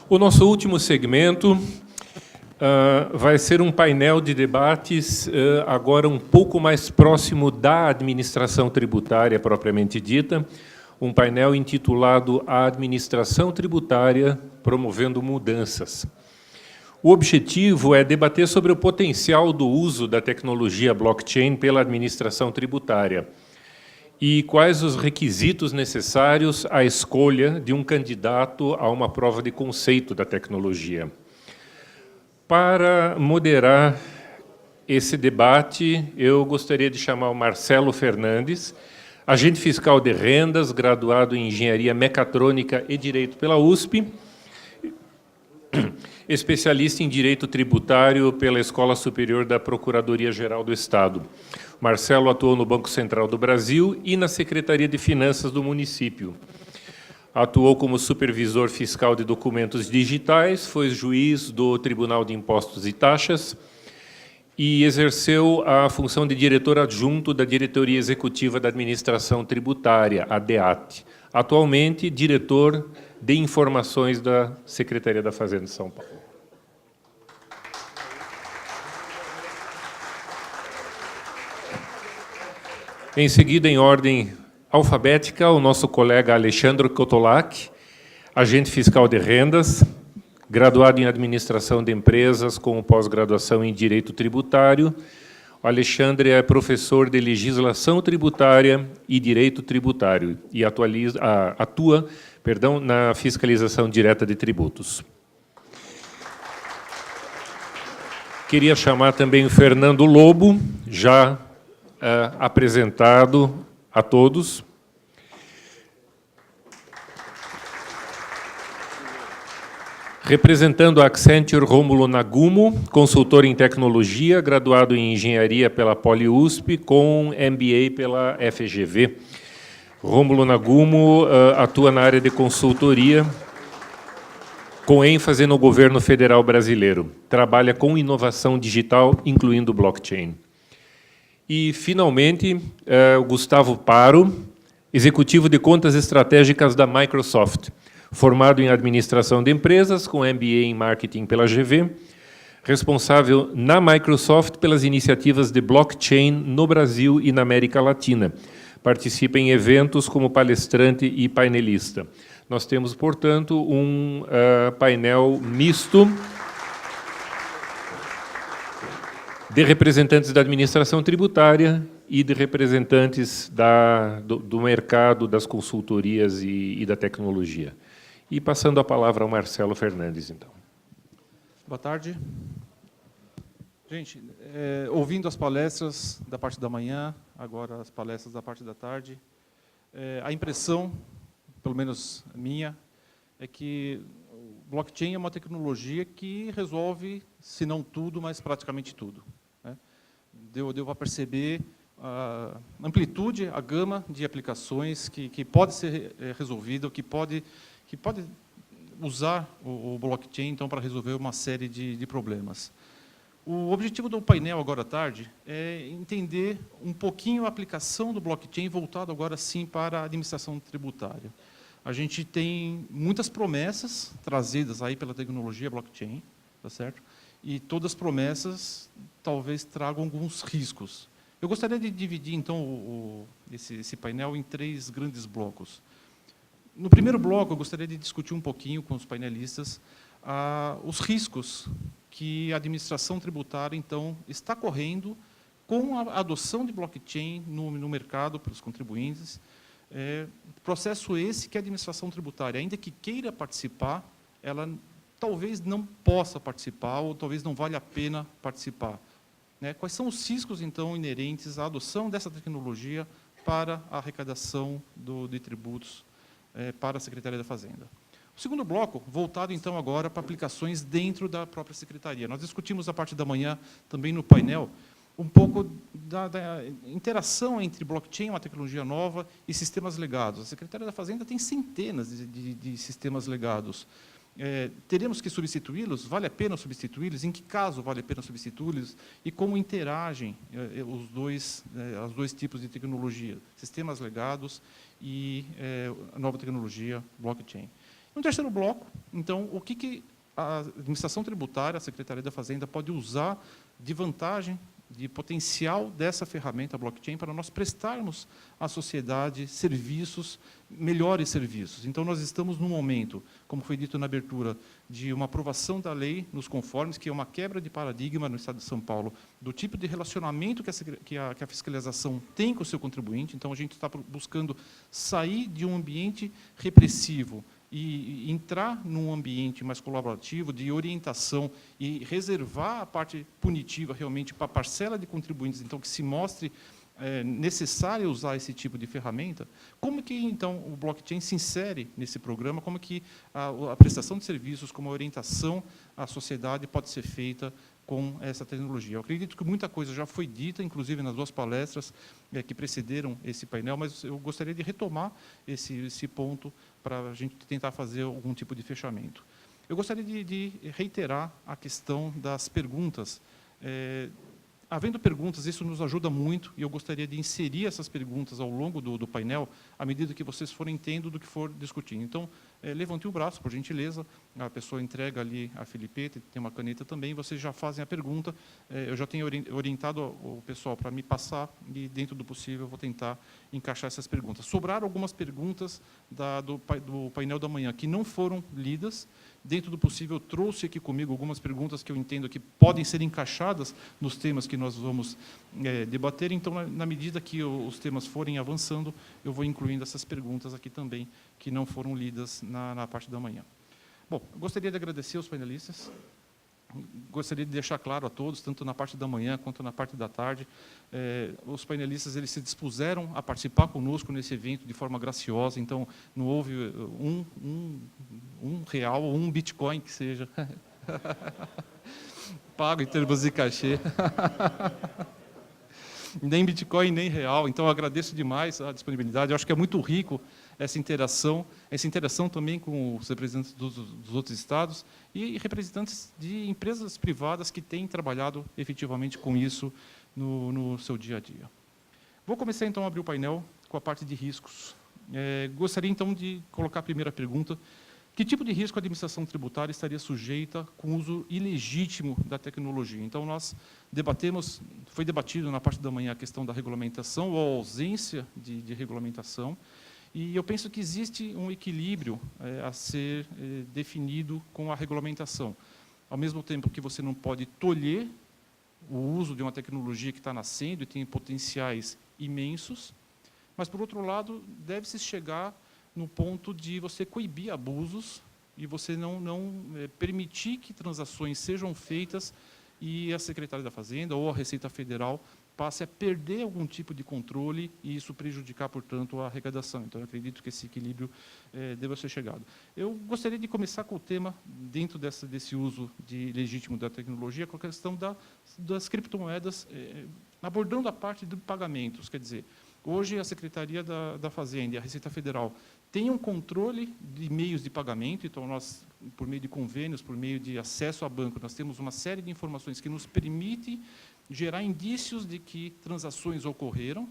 O nosso último segmento vai ser um painel de debates agora um pouco mais próximo da administração tributária propriamente dita, um painel intitulado A Administração Tributária Promovendo Mudanças. O objetivo é debater sobre o potencial do uso da tecnologia blockchain pela administração tributária e quais os requisitos necessários à escolha de um candidato a uma prova de conceito da tecnologia. Para moderar esse debate, eu gostaria de chamar o Marcelo Fernandes, agente fiscal de rendas, graduado em Engenharia Mecatrônica e Direito pela USP, especialista em Direito Tributário pela Escola Superior da Procuradoria-Geral do Estado. Marcelo atuou no Banco Central do Brasil e na Secretaria de Finanças do município. Atuou como supervisor fiscal de documentos digitais, foi juiz do Tribunal de Impostos e Taxas e exerceu a função de diretor adjunto da Diretoria Executiva da Administração Tributária, a DEAT. Atualmente, diretor de Informações da Secretaria da Fazenda de São Paulo. Em seguida, em ordem alfabética, o nosso colega Alexandre Kotolak, agente fiscal de rendas, graduado em Administração de Empresas, com pós-graduação em Direito Tributário. O Alexandre é professor de Legislação Tributária e Direito Tributário e atua na fiscalização direta de tributos. Queria chamar também o Fernando Lobo, já apresentado a todos. Representando a Accenture, Rômulo Nagumo, consultor em tecnologia, graduado em engenharia pela PoliUSP, com MBA pela FGV. Rômulo Nagumo atua na área de consultoria, com ênfase no governo federal brasileiro. Trabalha com inovação digital, incluindo blockchain. E, finalmente, o Gustavo Paro, executivo de contas estratégicas da Microsoft, formado em administração de empresas, com MBA em marketing pela GV, responsável na Microsoft pelas iniciativas de blockchain no Brasil e na América Latina. Participa em eventos como palestrante e painelista. Nós temos, portanto, um painel misto de representantes da administração tributária e de representantes do mercado, das consultorias e da tecnologia. E passando a palavra ao Marcelo Fernandes, então. Boa tarde. Gente, ouvindo as palestras da parte da manhã, agora as palestras da parte da tarde, a impressão, pelo menos minha, é que o blockchain é uma tecnologia que resolve, se não tudo, mas praticamente tudo. Deu para perceber a amplitude, a gama de aplicações que pode ser resolvida, que pode usar o blockchain então, para resolver uma série de problemas. O objetivo do painel, agora à tarde, é entender um pouquinho a aplicação do blockchain voltado agora sim para a administração tributária. A gente tem muitas promessas trazidas aí pela tecnologia blockchain, tá certo? E todas as promessas talvez tragam alguns riscos. Eu gostaria de dividir, então, esse painel em 3 grandes blocos. No primeiro bloco, eu gostaria de discutir um pouquinho com os painelistas os riscos que a administração tributária, então, está correndo com a adoção de blockchain no mercado pelos contribuintes. Processo esse que a administração tributária, ainda que queira participar, ela talvez não possa participar ou talvez não valha a pena participar. Quais são os riscos, então, inerentes à adoção dessa tecnologia para a arrecadação de tributos para a Secretaria da Fazenda? O segundo bloco, voltado, então, agora para aplicações dentro da própria Secretaria. Nós discutimos, a parte da manhã, também no painel, um pouco da interação entre blockchain, uma tecnologia nova, e sistemas legados. A Secretaria da Fazenda tem centenas de sistemas legados. Teremos que substituí-los? Vale a pena substituí-los? Em que caso vale a pena substituí-los? E como interagem os dois tipos de tecnologia, sistemas legados e a nova tecnologia blockchain. No terceiro bloco, então, o que a administração tributária, a Secretaria da Fazenda, pode usar de vantagem, de potencial dessa ferramenta blockchain para nós prestarmos à sociedade serviços, melhores serviços. Então, nós estamos num momento, como foi dito na abertura, de uma aprovação da lei nos conformes, que é uma quebra de paradigma no Estado de São Paulo, do tipo de relacionamento que a fiscalização tem com o seu contribuinte. Então, a gente está buscando sair de um ambiente repressivo e entrar num ambiente mais colaborativo, de orientação, e reservar a parte punitiva realmente para a parcela de contribuintes, então, que se mostre necessário usar esse tipo de ferramenta. Como que, então, o blockchain se insere nesse programa? Como que a prestação de serviços, como a orientação à sociedade pode ser feita com essa tecnologia? Eu acredito que muita coisa já foi dita, inclusive nas 2 palestras que precederam esse painel, mas eu gostaria de retomar esse ponto para a gente tentar fazer algum tipo de fechamento. Eu gostaria de reiterar a questão das perguntas. Havendo perguntas, isso nos ajuda muito, e eu gostaria de inserir essas perguntas ao longo do painel, à medida que vocês forem tendo do que for discutindo. Então, levante o braço, por gentileza, a pessoa entrega ali a Filipeta, tem uma caneta também, vocês já fazem a pergunta. Eu já tenho orientado o pessoal para me passar, e, dentro do possível, eu vou tentar encaixar essas perguntas. Sobraram algumas perguntas do painel da manhã que não foram lidas. Dentro do possível, eu trouxe aqui comigo algumas perguntas que eu entendo que podem ser encaixadas nos temas que nós vamos debater. Então, na medida que os temas forem avançando, eu vou incluindo essas perguntas aqui também, que não foram lidas na parte da manhã. Bom, eu gostaria de agradecer aos painelistas. Gostaria de deixar claro a todos, tanto na parte da manhã quanto na parte da tarde, os painelistas eles se dispuseram a participar conosco nesse evento de forma graciosa. Então, não houve um real ou um Bitcoin que seja pago em termos de cachê. Nem Bitcoin, nem real. Então, eu agradeço demais a disponibilidade. Eu acho que é muito rico essa interação também com os representantes dos outros estados e representantes de empresas privadas que têm trabalhado efetivamente com isso no seu dia a dia. Vou começar, então, a abrir o painel com a parte de riscos. Gostaria, então, de colocar a primeira pergunta. Que tipo de risco a administração tributária estaria sujeita com o uso ilegítimo da tecnologia? Então, nós foi debatido na parte da manhã a questão da regulamentação ou a ausência de regulamentação, e eu penso que existe um equilíbrio a ser definido com a regulamentação. Ao mesmo tempo que você não pode tolher o uso de uma tecnologia que está nascendo e tem potenciais imensos, mas, por outro lado, deve-se chegar no ponto de você coibir abusos e você não permitir que transações sejam feitas e a Secretaria da Fazenda ou a Receita Federal passe a perder algum tipo de controle e isso prejudicar, portanto, a arrecadação. Então, eu acredito que esse equilíbrio deva ser chegado. Eu gostaria de começar com o tema, dentro desse uso legítimo da tecnologia, com a questão das criptomoedas, abordando a parte de pagamentos. Quer dizer, hoje a Secretaria da Fazenda e a Receita Federal têm um controle de meios de pagamento, então nós, por meio de convênios, por meio de acesso a banco, nós temos uma série de informações que nos permite gerar indícios de que transações ocorreram,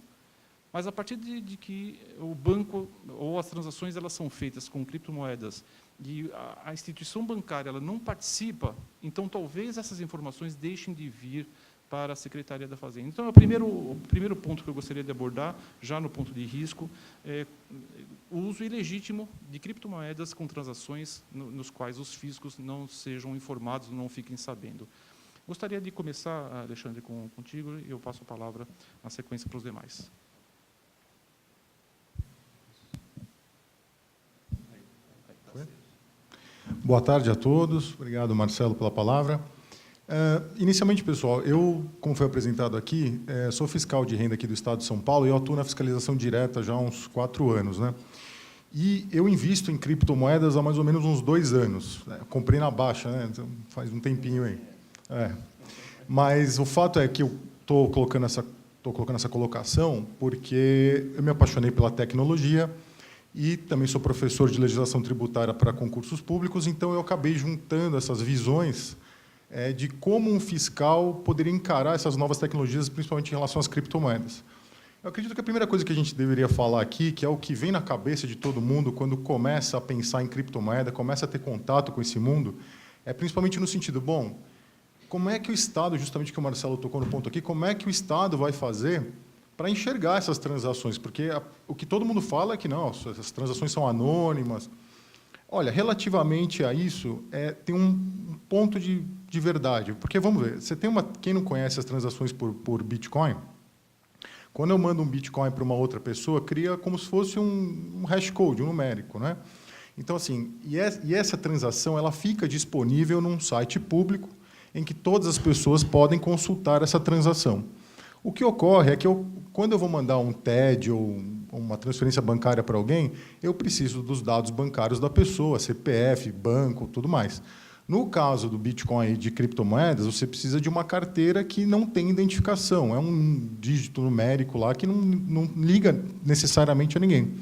mas a partir de que o banco ou as transações elas são feitas com criptomoedas e a instituição bancária ela não participa, então talvez essas informações deixem de vir para a Secretaria da Fazenda. Então, o primeiro ponto que eu gostaria de abordar, já no ponto de risco, é o uso ilegítimo de criptomoedas com transações nos quais os fiscos não sejam informados, não fiquem sabendo. Gostaria de começar, Alexandre, contigo, e eu passo a palavra na sequência para os demais. Boa tarde a todos. Obrigado, Marcelo, pela palavra. Inicialmente, pessoal, eu, como foi apresentado aqui, sou fiscal de renda aqui do Estado de São Paulo e eu atuo na fiscalização direta já há uns 4 anos, né? E eu invisto em criptomoedas há mais ou menos uns 2 anos. Comprei na baixa, né? Então, faz um tempinho aí. Mas o fato é que eu estou colocando essa colocação porque eu me apaixonei pela tecnologia e também sou professor de legislação tributária para concursos públicos, então eu acabei juntando essas visões de como um fiscal poderia encarar essas novas tecnologias, principalmente em relação às criptomoedas. Eu acredito que a primeira coisa que a gente deveria falar aqui, que é o que vem na cabeça de todo mundo quando começa a pensar em criptomoeda, começa a ter contato com esse mundo, é principalmente no sentido, bom, como é que o Estado, justamente que o Marcelo tocou no ponto aqui, como é que o Estado vai fazer para enxergar essas transações? Porque o que todo mundo fala é que não, essas transações são anônimas. Olha, relativamente a isso, tem um ponto de verdade. Porque, vamos ver, quem não conhece as transações por Bitcoin, quando eu mando um Bitcoin para uma outra pessoa, cria como se fosse um hashcode, um numérico, né? Então, assim, e essa transação ela fica disponível num site público em que todas as pessoas podem consultar essa transação. O que ocorre é que quando eu vou mandar um TED ou uma transferência bancária para alguém, eu preciso dos dados bancários da pessoa, CPF, banco, tudo mais. No caso do Bitcoin e de criptomoedas, você precisa de uma carteira que não tem identificação, é um dígito numérico lá que não liga necessariamente a ninguém.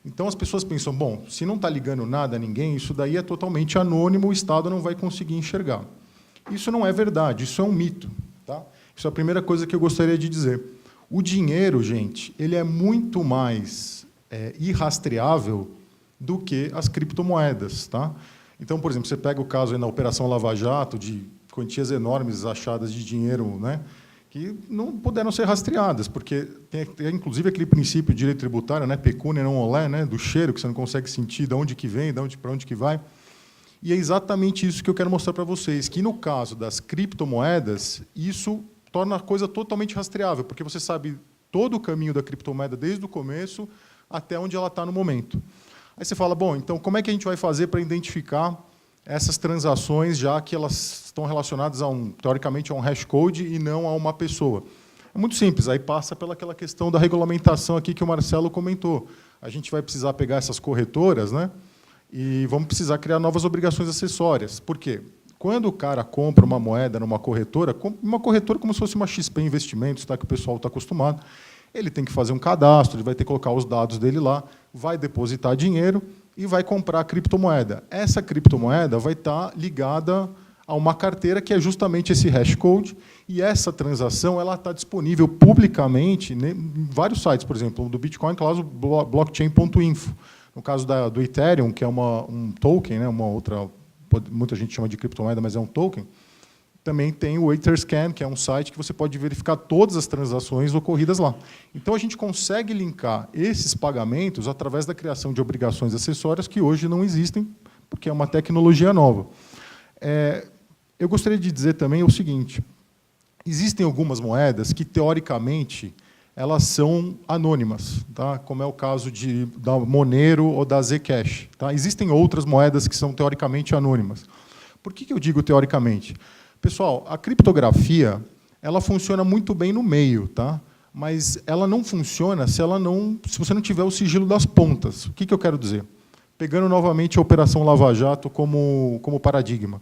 Então, as pessoas pensam, bom, se não está ligando nada a ninguém, isso daí é totalmente anônimo, o Estado não vai conseguir enxergar. Isso não é verdade, isso é um mito. Tá? Isso é a primeira coisa que eu gostaria de dizer. O dinheiro, gente, ele é muito mais irrastreável do que as criptomoedas. Tá? Então, por exemplo, você pega o caso aí na Operação Lava Jato, de quantias enormes achadas de dinheiro, né, que não puderam ser rastreadas, porque tem inclusive aquele princípio de direito tributário, né, pecúnia non olé, né, do cheiro, que você não consegue sentir de onde que vem, para onde que vai. E é exatamente isso que eu quero mostrar para vocês, que no caso das criptomoedas, isso torna a coisa totalmente rastreável, porque você sabe todo o caminho da criptomoeda desde o começo até onde ela está no momento. Aí você fala, bom, então como é que a gente vai fazer para identificar essas transações, já que elas estão relacionadas, teoricamente, a um hashcode e não a uma pessoa? É muito simples, aí passa pelaquela questão da regulamentação aqui que o Marcelo comentou. A gente vai precisar pegar essas corretoras, né, e vamos precisar criar novas obrigações acessórias. Por quê? Quando o cara compra uma moeda numa corretora como se fosse uma XP Investimentos, tá, que o pessoal está acostumado, ele tem que fazer um cadastro, ele vai ter que colocar os dados dele lá, vai depositar dinheiro e vai comprar a criptomoeda. Essa criptomoeda vai estar ligada a uma carteira que é justamente esse hashcode, e essa transação ela está disponível publicamente em vários sites, por exemplo, do Bitcoin, claro, blockchain.info. No caso do Ethereum, que é um token, né, uma outra, muita gente chama de criptomoeda, mas é um token, também tem o Etherscan, que é um site que você pode verificar todas as transações ocorridas lá. Então, a gente consegue linkar esses pagamentos através da criação de obrigações acessórias que hoje não existem, porque é uma tecnologia nova. Eu gostaria de dizer também o seguinte, existem algumas moedas que, teoricamente, elas são anônimas, tá? Como é o caso da Monero ou da Zcash. Tá? Existem outras moedas que são, teoricamente, anônimas. Por que eu digo teoricamente? Pessoal, a criptografia ela funciona muito bem no meio, tá? Mas ela não funciona se você não tiver o sigilo das pontas. O que eu quero dizer? Pegando novamente a Operação Lava Jato como paradigma.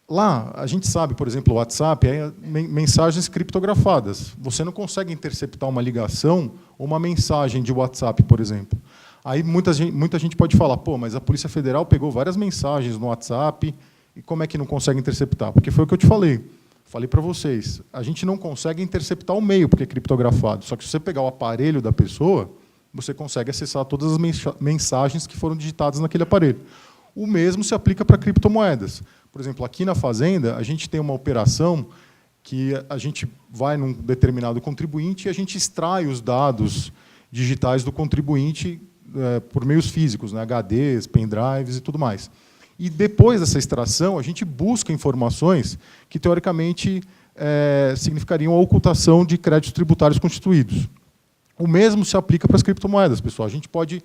Lá, a gente sabe, por exemplo, o WhatsApp é mensagens criptografadas. Você não consegue interceptar uma ligação ou uma mensagem de WhatsApp, por exemplo. Aí muita gente pode falar, pô, mas a Polícia Federal pegou várias mensagens no WhatsApp, e como é que não consegue interceptar? Porque foi o que eu te falei. Falei para vocês, a gente não consegue interceptar o meio, porque é criptografado. Só que se você pegar o aparelho da pessoa, você consegue acessar todas as mensagens que foram digitadas naquele aparelho. O mesmo se aplica para criptomoedas. Por exemplo, aqui na Fazenda, a gente tem uma operação que a gente vai num determinado contribuinte e a gente extrai os dados digitais do contribuinte por meios físicos, né, HDs, pendrives e tudo mais. E depois dessa extração, a gente busca informações que, teoricamente, significariam a ocultação de créditos tributários constituídos. O mesmo se aplica para as criptomoedas, pessoal. A gente pode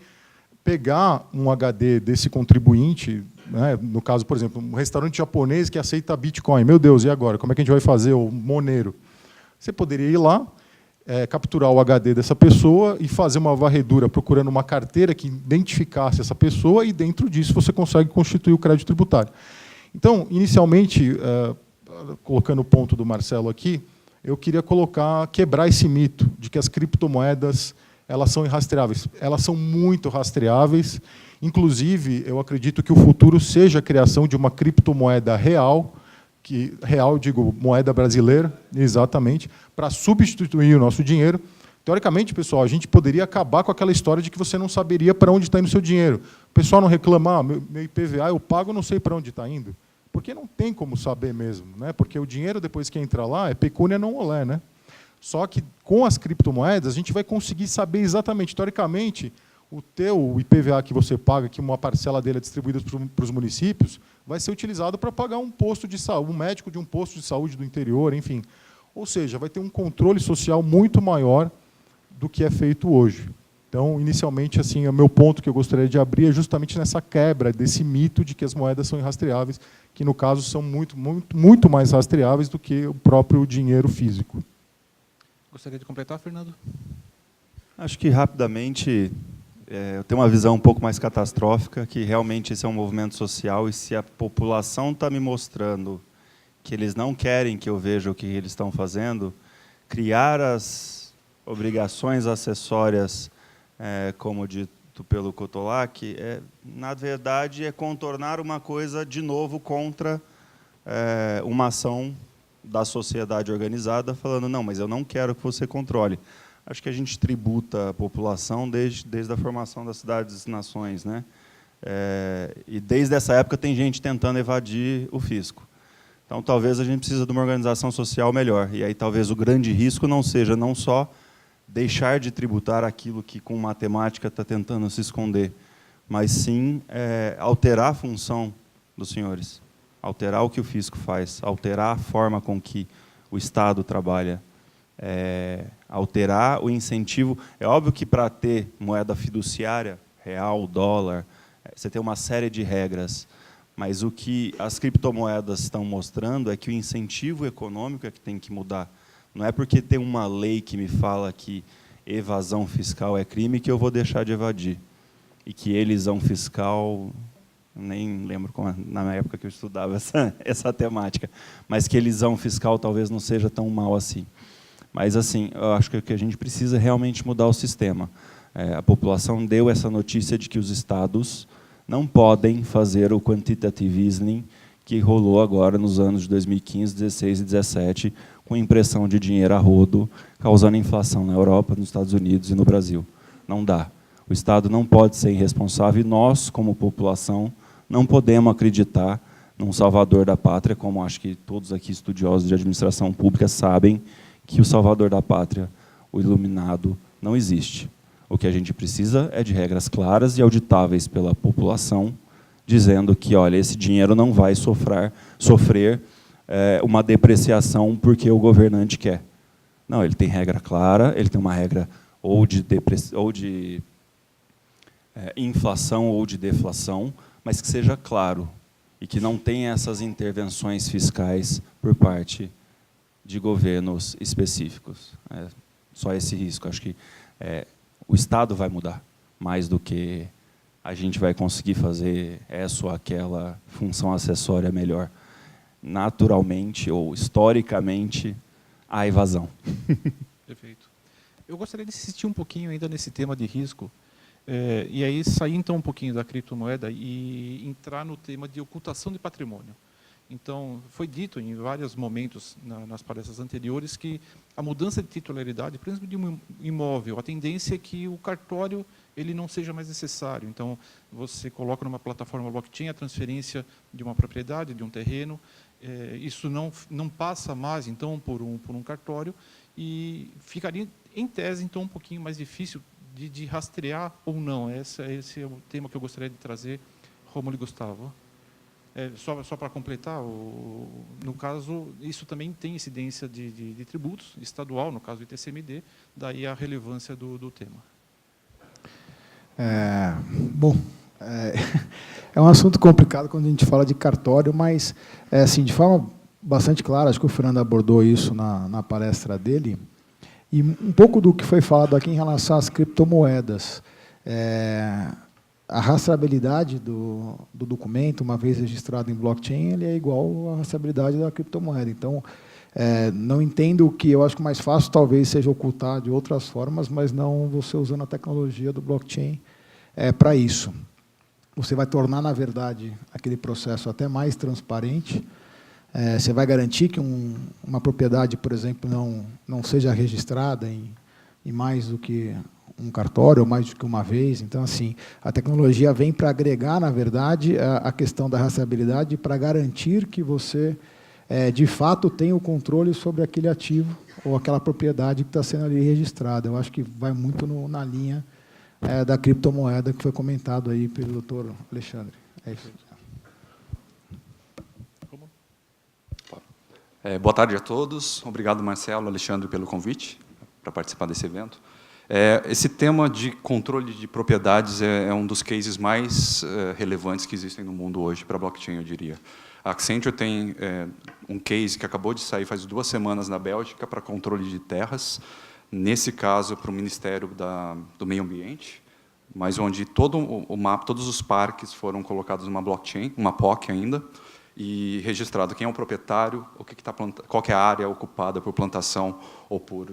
pegar um HD desse contribuinte, né, no caso, por exemplo, um restaurante japonês que aceita Bitcoin. Meu Deus, e agora? Como é que a gente vai fazer o Monero? Você poderia ir lá, capturar o HD dessa pessoa e fazer uma varredura procurando uma carteira que identificasse essa pessoa e, dentro disso, você consegue constituir o crédito tributário. Então, inicialmente, colocando o ponto do Marcelo aqui, eu queria quebrar esse mito de que as criptomoedas elas são irrastreáveis. Elas são muito rastreáveis. Inclusive, eu acredito que o futuro seja a criação de uma criptomoeda real, digo, moeda brasileira, exatamente, para substituir o nosso dinheiro, Teoricamente, pessoal, a gente poderia acabar com aquela história de que você não saberia para onde está indo o seu dinheiro. O pessoal não reclama, meu IPVA eu pago, não sei para onde está indo. Porque não tem como saber mesmo, né? Porque o dinheiro, depois que entra lá, é pecúnia não olé, né? Só que com as criptomoedas, a gente vai conseguir saber exatamente, teoricamente, o teu IPVA que você paga, que uma parcela dele é distribuída para os municípios, vai ser utilizado para pagar um posto de saúde, um médico de um posto de saúde do interior, enfim. Ou seja, vai ter um controle social muito maior do que é feito hoje. Então, inicialmente, assim, o meu ponto que eu gostaria de abrir é justamente nessa quebra desse mito de que as moedas são irrastreáveis, que, no caso, são muito mais rastreáveis do que o próprio dinheiro físico. Gostaria de completar, Fernando? Acho que, rapidamente, eu tenho uma visão um pouco mais catastrófica, que realmente esse é um movimento social, e se a população está me mostrando que eles não querem que eu veja o que eles estão fazendo, criar as obrigações acessórias, como dito pelo Cotolac, na verdade, é contornar uma coisa, de novo, contra uma ação da sociedade organizada, falando, não, mas eu não quero que você controle. Acho que a gente tributa a população desde a formação das cidades-nações, né? E desde essa época tem gente tentando evadir o fisco. Então, talvez a gente precise de uma organização social melhor. E aí, talvez, o grande risco não seja não só deixar de tributar aquilo que, com matemática, está tentando se esconder, mas, sim, alterar a função dos senhores, alterar o que o fisco faz, alterar a forma com que o Estado trabalha, alterar o incentivo. É óbvio que, para ter moeda fiduciária, real, dólar, você tem uma série de regras, mas o que as criptomoedas estão mostrando é que o incentivo econômico é que tem que mudar. Não é porque tem uma lei que me fala que evasão fiscal é crime que eu vou deixar de evadir. E que elisão fiscal, nem lembro na época que eu estudava essa temática, mas que elisão fiscal talvez não seja tão mal assim. Mas, assim, eu acho que o que a gente precisa é realmente mudar o sistema. A população deu essa notícia de que os estados não podem fazer o quantitative easing que rolou agora nos anos de 2015, 16 e 17, com impressão de dinheiro a rodo, causando inflação na Europa, nos Estados Unidos e no Brasil. Não dá. O Estado não pode ser irresponsável e nós, como população, não podemos acreditar num salvador da pátria, como acho que todos aqui estudiosos de administração pública sabem que o salvador da pátria, o iluminado, não existe. O que a gente precisa é de regras claras e auditáveis pela população, dizendo que, olha, esse dinheiro não vai sofrer uma depreciação porque o governante quer. Não, ele tem regra clara, ele tem uma regra ou de inflação ou de deflação, mas que seja claro e que não tenha essas intervenções fiscais por parte de governos específicos. Só esse risco. Acho que o Estado vai mudar mais do que a gente vai conseguir fazer essa ou aquela função acessória melhor. Naturalmente ou historicamente, a evasão. Perfeito. Eu gostaria de insistir um pouquinho ainda nesse tema de risco, e aí sair então um pouquinho da criptomoeda e entrar no tema de ocultação de patrimônio. Então, foi dito em vários momentos nas palestras anteriores que a mudança de titularidade, por exemplo, de um imóvel, a tendência é que o cartório ele não seja mais necessário. Então, você coloca numa plataforma blockchain a transferência de uma propriedade, de um terreno, isso não passa mais, então, por um cartório, e ficaria, em tese, então, um pouquinho mais difícil de rastrear ou não. Esse é o tema que eu gostaria de trazer, Rômulo e Gustavo. Só para completar, no caso, isso também tem incidência de tributos estadual, no caso do ITCMD, daí a relevância do tema. Bom, é um assunto complicado quando a gente fala de cartório, mas, assim, de forma bastante clara, acho que o Fernando abordou isso na palestra dele, e um pouco do que foi falado aqui em relação às criptomoedas. A rastreabilidade do documento, uma vez registrado em blockchain, ele é igual à rastreabilidade da criptomoeda. Então, não entendo que eu acho que o mais fácil talvez seja ocultar de outras formas, mas não você usando a tecnologia do blockchain para isso. Você vai tornar, na verdade, aquele processo até mais transparente. Você vai garantir que uma propriedade, por exemplo, não seja registrada e mais do que um cartório, ou mais do que uma vez. Então, assim, a tecnologia vem para agregar, na verdade, a questão da rastreabilidade para garantir que você, de fato, tenha o controle sobre aquele ativo ou aquela propriedade que está sendo ali registrada. Eu acho que vai muito na linha da criptomoeda que foi comentado aí pelo doutor Alexandre. É isso. Boa tarde a todos. Obrigado, Marcelo, Alexandre, pelo convite para participar desse evento. Esse tema de controle de propriedades é um dos cases mais relevantes que existem no mundo hoje para blockchain, eu diria. A Accenture tem um case que acabou de sair faz 2 semanas na Bélgica para controle de terras, nesse caso para o Ministério do Meio Ambiente, mas onde todo o mapa, todos os parques foram colocados numa blockchain, uma POC ainda, e registrado quem é o proprietário, qual que é a área ocupada por plantação ou por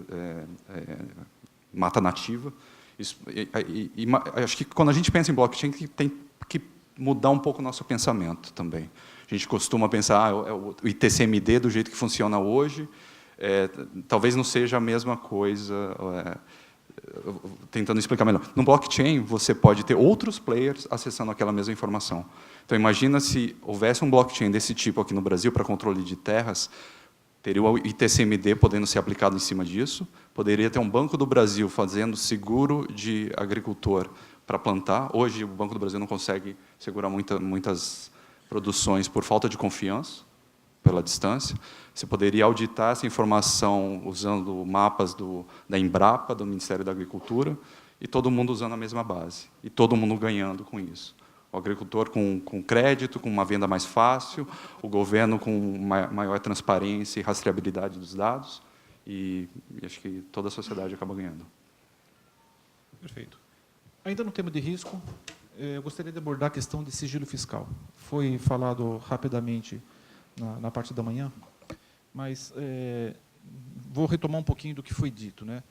mata nativa. Acho que quando a gente pensa em blockchain, tem que mudar um pouco o nosso pensamento também. A gente costuma pensar, o ITCMD do jeito que funciona hoje, talvez não seja a mesma coisa, tentando explicar melhor. No blockchain, você pode ter outros players acessando aquela mesma informação. Então, imagina se houvesse um blockchain desse tipo aqui no Brasil para controle de terras, teria o ITCMD podendo ser aplicado em cima disso, poderia ter um Banco do Brasil fazendo seguro de agricultor para plantar. Hoje, o Banco do Brasil não consegue segurar muitas produções por falta de confiança, pela distância. Você poderia auditar essa informação usando mapas da Embrapa, do Ministério da Agricultura, e todo mundo usando a mesma base, e todo mundo ganhando com isso. O agricultor com crédito, com uma venda mais fácil, o governo com maior transparência e rastreabilidade dos dados, e acho que toda a sociedade acaba ganhando. Perfeito. Ainda no tema de risco, eu gostaria de abordar a questão de sigilo fiscal. Foi falado rapidamente na parte da manhã, mas vou retomar um pouquinho do que foi dito, né?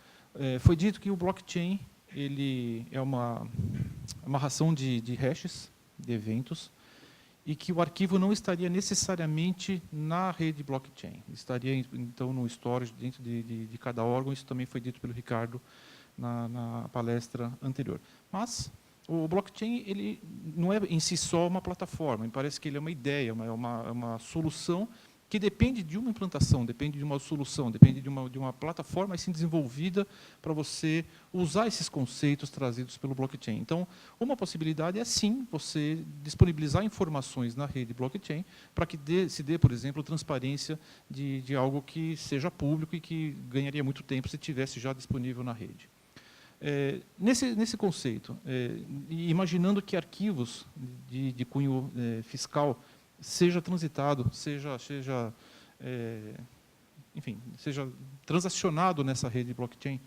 Foi dito que o blockchain ele é uma amarração de hashes, de eventos, e que o arquivo não estaria necessariamente na rede blockchain. Estaria, então, no storage dentro de cada órgão. Isso também foi dito pelo Ricardo na palestra anterior. Mas o blockchain ele não é em si só uma plataforma. Me parece que ele é uma ideia, é uma solução que depende de uma implantação, depende de uma solução, depende de uma plataforma assim desenvolvida para você usar esses conceitos trazidos pelo blockchain. Então, uma possibilidade é, sim, você disponibilizar informações na rede blockchain para que se dê, por exemplo, transparência de algo que seja público e que ganharia muito tempo se tivesse já disponível na rede. Nesse conceito, imaginando que arquivos de cunho fiscal seja transitado, seja transacionado nessa rede blockchain.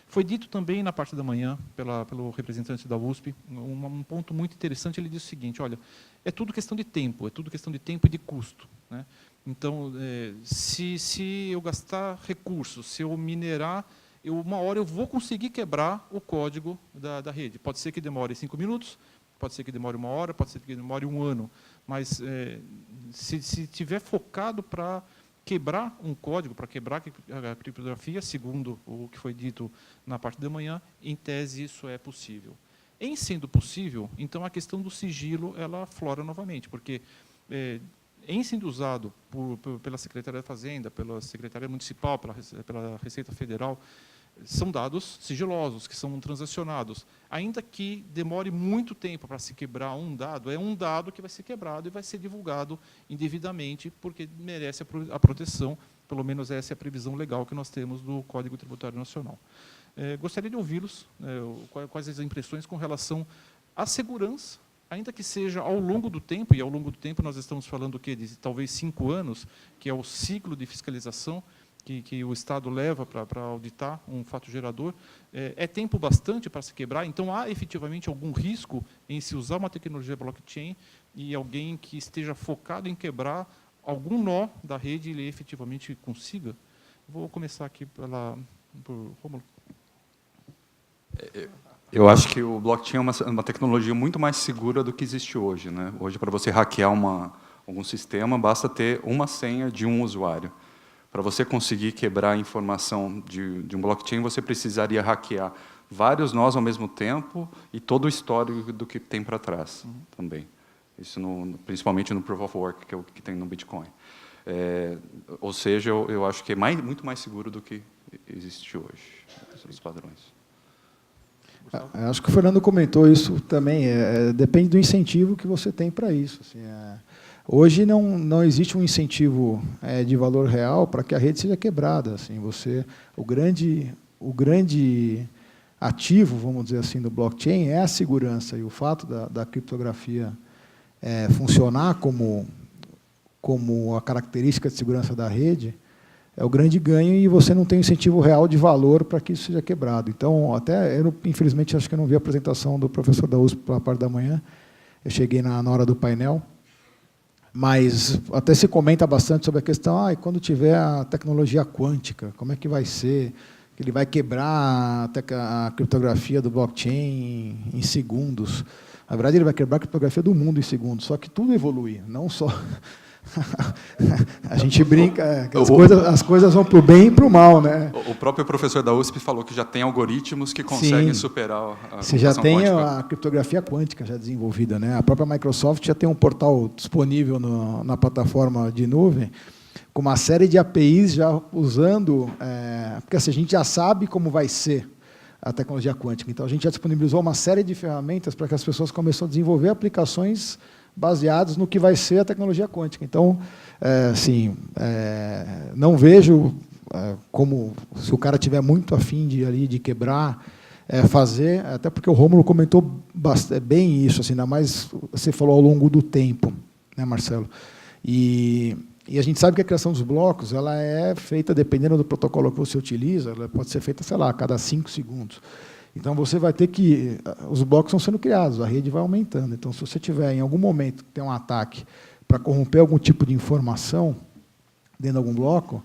Foi dito também na parte da manhã, pelo representante da USP, um ponto muito interessante. Ele disse o seguinte: olha, é tudo questão de tempo, e de custo, né? Então, se eu gastar recursos, se eu minerar, uma hora eu vou conseguir quebrar o código da rede. Pode ser que demore 5 minutos, pode ser que demore 1 hora, pode ser que demore 1 ano, mas se tiver focado para quebrar um código, para quebrar a criptografia, segundo o que foi dito na parte da manhã, em tese isso é possível. Em sendo possível, então a questão do sigilo ela aflora novamente, porque em sendo usado pela Secretaria da Fazenda, pela Secretaria Municipal, pela Receita Federal, são dados sigilosos, que são transacionados. Ainda que demore muito tempo para se quebrar um dado, é um dado que vai ser quebrado e vai ser divulgado indevidamente, porque merece a proteção, pelo menos essa é a previsão legal que nós temos do Código Tributário Nacional. Gostaria de ouvi-los, quais as impressões com relação à segurança, ainda que seja ao longo do tempo, e ao longo do tempo nós estamos falando de talvez 5 anos, que é o ciclo de fiscalização, que o Estado leva para auditar um fato gerador, é tempo bastante para se quebrar. Então, há efetivamente algum risco em se usar uma tecnologia blockchain e alguém que esteja focado em quebrar algum nó da rede, ele efetivamente consiga? Vou começar aqui por Rômulo. Eu acho que o blockchain é uma tecnologia muito mais segura do que existe hoje, né? Hoje, para você hackear algum sistema, basta ter uma senha de um usuário. Para você conseguir quebrar a informação de um blockchain, você precisaria hackear vários nós ao mesmo tempo e todo o histórico do que tem para trás também. Isso principalmente no Proof of Work, que é o que tem no Bitcoin. Ou seja, eu acho que é muito mais seguro do que existe hoje, os padrões. Eu acho que o Fernando comentou isso também. Depende do incentivo que você tem para isso. Assim, hoje não existe um incentivo de valor real para que a rede seja quebrada. Assim, o grande ativo, vamos dizer assim, do blockchain é a segurança, e o fato da criptografia funcionar como a característica de segurança da rede é o grande ganho, e você não tem incentivo real de valor para que isso seja quebrado. Então, infelizmente, acho que eu não vi a apresentação do professor da USP pela parte da manhã, eu cheguei na hora do painel, mas até se comenta bastante sobre a questão, e quando tiver a tecnologia quântica, como é que vai ser? Que ele vai quebrar a criptografia do blockchain em segundos. Na verdade, ele vai quebrar a criptografia do mundo em segundos, só que tudo evolui, não só... A gente brinca, as coisas vão para o bem e para o mal, né? O próprio professor da USP falou que já tem algoritmos que conseguem superar a Você já tem quântica. a criptografia quântica já desenvolvida, né? A própria Microsoft já tem um portal disponível na plataforma de nuvem com uma série de APIs já usando... porque assim, a gente já sabe como vai ser a tecnologia quântica, então a gente já disponibilizou uma série de ferramentas para que as pessoas comecem a desenvolver aplicações baseados no que vai ser a tecnologia quântica. Então, não vejo como, se o cara tiver muito afim de quebrar, fazer, até porque o Rômulo comentou bem isso, assim, ainda mais você falou ao longo do tempo, né, Marcelo? E a gente sabe que a criação dos blocos ela é feita, dependendo do protocolo que você utiliza, ela pode ser feita, sei lá, a cada 5 segundos. Então, você vai ter que... Os blocos estão sendo criados, a rede vai aumentando. Então, se você tiver, em algum momento, tem um ataque para corromper algum tipo de informação dentro de algum bloco,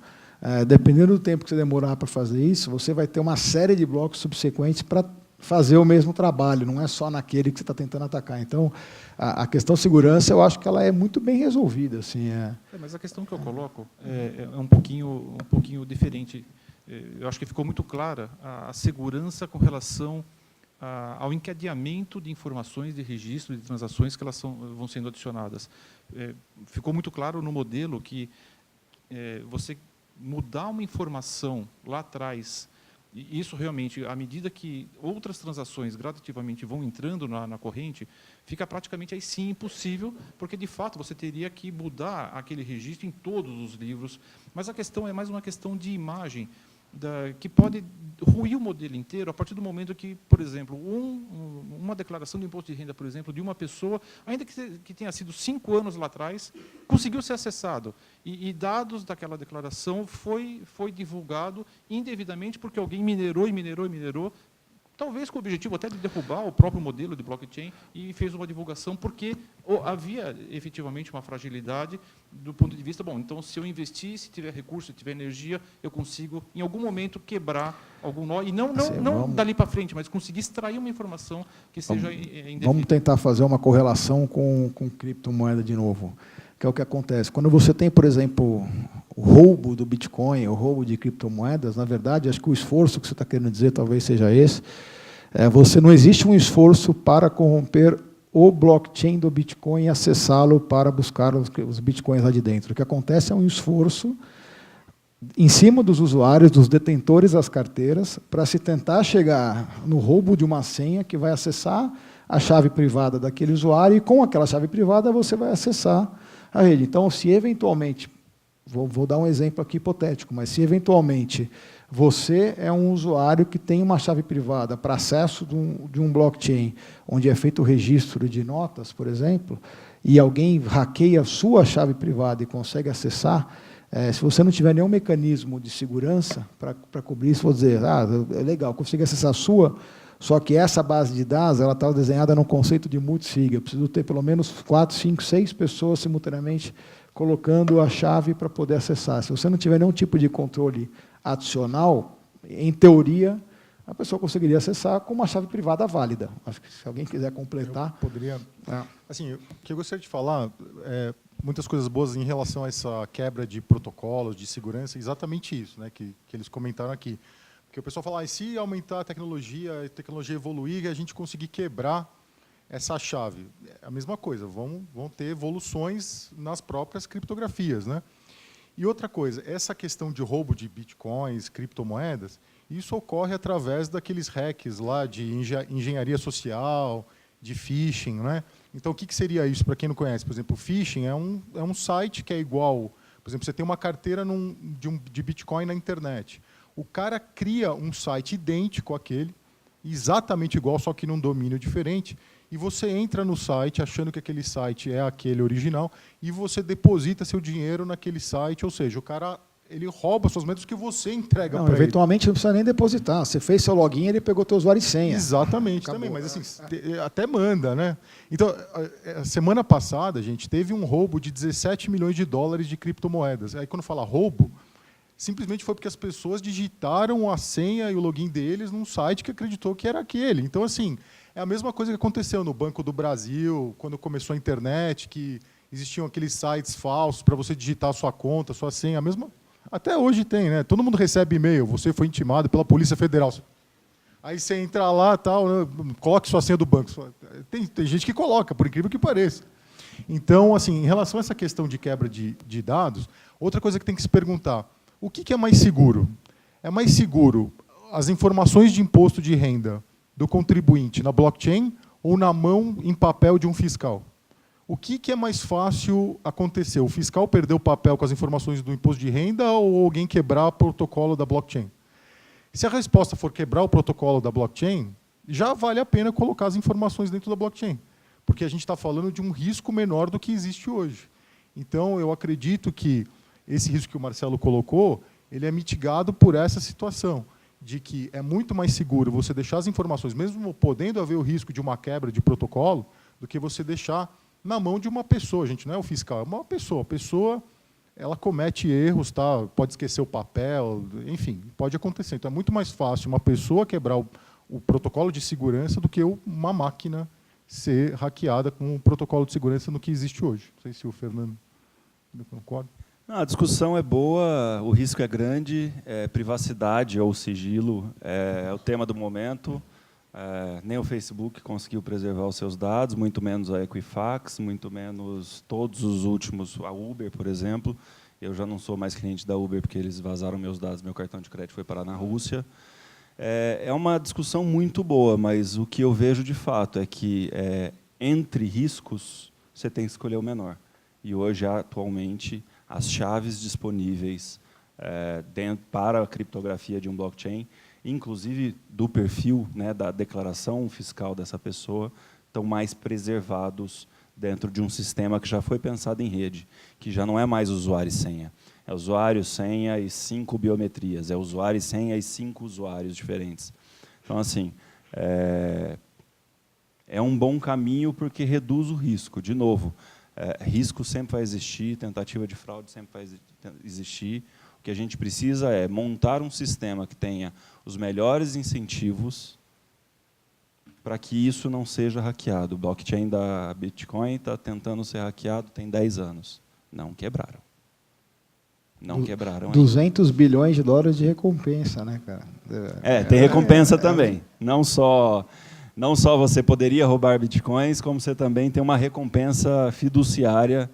dependendo do tempo que você demorar para fazer isso, você vai ter uma série de blocos subsequentes para fazer o mesmo trabalho, não é só naquele que você está tentando atacar. Então, a questão de segurança, eu acho que ela é muito bem resolvida. Assim, mas a questão que eu coloco é um pouquinho diferente. Eu acho que ficou muito clara a segurança com relação ao encadeamento de informações, de registro, de transações que elas vão sendo adicionadas. Ficou muito claro no modelo que você mudar uma informação lá atrás, e isso realmente, à medida que outras transações gradativamente vão entrando na corrente, fica praticamente aí sim impossível, porque de fato você teria que mudar aquele registro em todos os livros, mas a questão é mais uma questão de imagem, que pode ruir o modelo inteiro a partir do momento que, por exemplo, uma declaração de imposto de renda, por exemplo, de uma pessoa, ainda que tenha sido 5 anos lá atrás, conseguiu ser acessado. E dados daquela declaração foi divulgado indevidamente porque alguém minerou, talvez com o objetivo até de derrubar o próprio modelo de blockchain, e fez uma divulgação porque havia efetivamente uma fragilidade do ponto de vista, então, se eu investir, se tiver recurso, se tiver energia, eu consigo, em algum momento, quebrar algum nó, e não dali para frente, mas conseguir extrair uma informação que seja indevida. Vamos tentar fazer uma correlação com criptomoeda de novo, que é o que acontece. Quando você tem, por exemplo, o roubo do Bitcoin, o roubo de criptomoedas, na verdade, acho que o esforço que você está querendo dizer talvez seja esse, não existe um esforço para corromper o blockchain do Bitcoin e acessá-lo para buscar os Bitcoins lá de dentro. O que acontece é um esforço em cima dos usuários, dos detentores das carteiras, para se tentar chegar no roubo de uma senha que vai acessar a chave privada daquele usuário, e com aquela chave privada você vai acessar a rede. Então, se eventualmente, vou dar um exemplo aqui hipotético, mas se eventualmente você é um usuário que tem uma chave privada para acesso de um blockchain, onde é feito o registro de notas, por exemplo, e alguém hackeia a sua chave privada e consegue acessar, se você não tiver nenhum mecanismo de segurança para cobrir isso, vou dizer, é legal, consigo acessar a sua, só que essa base de dados ela está desenhada no conceito de multisig. Eu preciso ter pelo menos 4, 5, 6 pessoas simultaneamente colocando a chave para poder acessar. Se você não tiver nenhum tipo de controle adicional, em teoria, a pessoa conseguiria acessar com uma chave privada válida. Acho que se alguém quiser completar... Eu poderia... Assim, o que eu gostaria de falar, muitas coisas boas em relação a essa quebra de protocolos, de segurança, exatamente isso, né, que eles comentaram aqui. Porque o pessoal fala, e se aumentar a tecnologia evoluir, a gente conseguir quebrar essa chave. É a mesma coisa, vão ter evoluções nas próprias criptografias, né? E outra coisa, essa questão de roubo de bitcoins, criptomoedas, isso ocorre através daqueles hacks lá de engenharia social, de phishing, né? Então, o que seria isso, para quem não conhece? Por exemplo, o phishing é um site que é igual... Por exemplo, você tem uma carteira de Bitcoin na internet. O cara cria um site idêntico àquele, exatamente igual, só que num domínio diferente, e você entra no site achando que aquele site é aquele original e você deposita seu dinheiro naquele site, ou seja, o cara ele rouba suas moedas que você entrega para ele. Eventualmente não precisa nem depositar. Você fez seu login, ele pegou teu usuário e senha. Exatamente, acabou. Também, mas assim, até manda, né? Então, a semana passada, gente, teve um roubo de 17 milhões de dólares de criptomoedas. Aí quando fala roubo, simplesmente foi porque as pessoas digitaram a senha e o login deles num site que acreditou que era aquele. Então, assim, é a mesma coisa que aconteceu no Banco do Brasil, quando começou a internet, que existiam aqueles sites falsos para você digitar a sua conta, a sua senha. Até hoje tem, né? Todo mundo recebe e-mail, você foi intimado pela Polícia Federal. Aí você entra lá, tal, né? Coloque sua senha do banco. Tem gente que coloca, por incrível que pareça. Então, assim, em relação a essa questão de quebra de dados, outra coisa que tem que se perguntar, o que é mais seguro? É mais seguro as informações de imposto de renda do contribuinte na blockchain ou na mão em papel de um fiscal? O que é mais fácil acontecer? O fiscal perder o papel com as informações do imposto de renda ou alguém quebrar o protocolo da blockchain? Se a resposta for quebrar o protocolo da blockchain, já vale a pena colocar as informações dentro da blockchain, porque a gente está falando de um risco menor do que existe hoje. Então, eu acredito que esse risco que o Marcelo colocou, ele é mitigado por essa situação, de que é muito mais seguro você deixar as informações, mesmo podendo haver o risco de uma quebra de protocolo, do que você deixar na mão de uma pessoa. Gente, não é o fiscal, é uma pessoa. A pessoa, ela comete erros, tá? Pode esquecer o papel, enfim, pode acontecer. Então, é muito mais fácil uma pessoa quebrar o protocolo de segurança do que uma máquina ser hackeada com o protocolo de segurança no que existe hoje. Não sei se o Fernando concorda. Não, a discussão é boa, o risco é grande, privacidade ou sigilo é o tema do momento. Nem o Facebook conseguiu preservar os seus dados, muito menos a Equifax, muito menos todos os últimos, a Uber, por exemplo. Eu já não sou mais cliente da Uber porque eles vazaram meus dados, meu cartão de crédito foi parar na Rússia. É uma discussão muito boa, mas o que eu vejo de fato é que entre riscos você tem que escolher o menor. E hoje, atualmente, as chaves disponíveis para a criptografia de um blockchain, inclusive do perfil, né, da declaração fiscal dessa pessoa, estão mais preservados dentro de um sistema que já foi pensado em rede, que já não é mais usuário e senha. É usuário, senha e 5 biometrias. É usuário e senha e 5 usuários diferentes. Então, assim, é um bom caminho porque reduz o risco. De novo, risco sempre vai existir, tentativa de fraude sempre vai existir. O que a gente precisa é montar um sistema que tenha os melhores incentivos para que isso não seja hackeado. O blockchain da Bitcoin está tentando ser hackeado tem 10 anos. Não quebraram. Não quebraram. 200 bilhões de dólares de recompensa, né, cara? Tem recompensa também. Não só você poderia roubar bitcoins, como você também tem uma recompensa fiduciária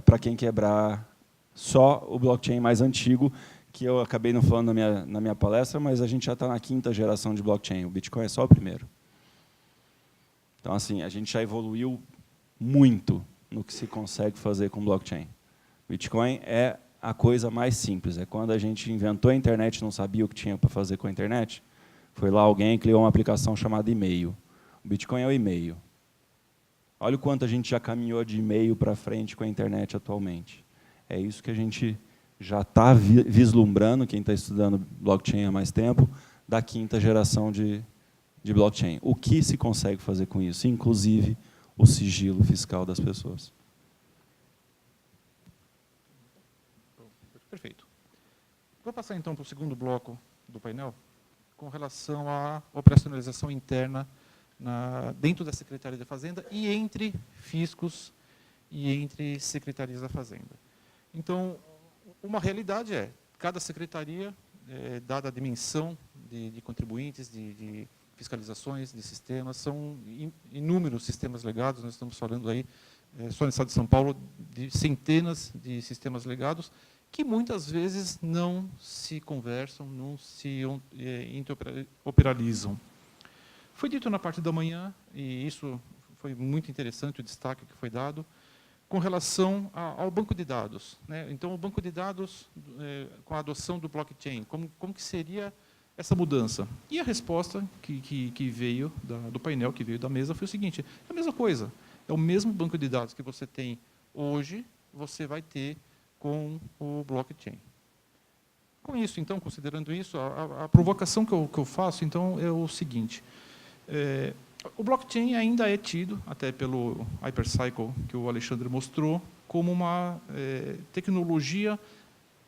para quem quebrar só o blockchain mais antigo, que eu acabei não falando na minha palestra, mas a gente já está na 5ª geração de blockchain. O Bitcoin é só o primeiro. Então, assim, a gente já evoluiu muito no que se consegue fazer com blockchain. Bitcoin é a coisa mais simples. É quando a gente inventou a internet e não sabia o que tinha para fazer com a internet, foi lá alguém e criou uma aplicação chamada e-mail. O Bitcoin é o e-mail. Olha o quanto a gente já caminhou de e-mail para frente com a internet atualmente. É isso que a gente já está vislumbrando, quem está estudando blockchain há mais tempo, da 5ª geração de blockchain. O que se consegue fazer com isso? Inclusive o sigilo fiscal das pessoas. Perfeito. Vou passar, então, para o segundo bloco do painel, com relação à operacionalização interna dentro da Secretaria da Fazenda e entre fiscos e entre secretarias da Fazenda. Então, uma realidade é, cada secretaria, dada a dimensão de contribuintes, de fiscalizações, de sistemas, são inúmeros sistemas legados, nós estamos falando aí, só no estado de São Paulo, de centenas de sistemas legados, que muitas vezes não se conversam, não se interoperalizam. Foi dito na parte da manhã, e isso foi muito interessante, o destaque que foi dado, com relação ao banco de dados, né? Então, o banco de dados, com a adoção do blockchain, como que seria essa mudança? E a resposta que veio do painel, que veio da mesa, foi o seguinte: é a mesma coisa, é o mesmo banco de dados que você tem hoje, você vai ter com o blockchain. Com isso, então, considerando isso, a provocação que eu faço, então, é o seguinte: o blockchain ainda é tido, até pelo Hypercycle que o Alexandre mostrou, como uma tecnologia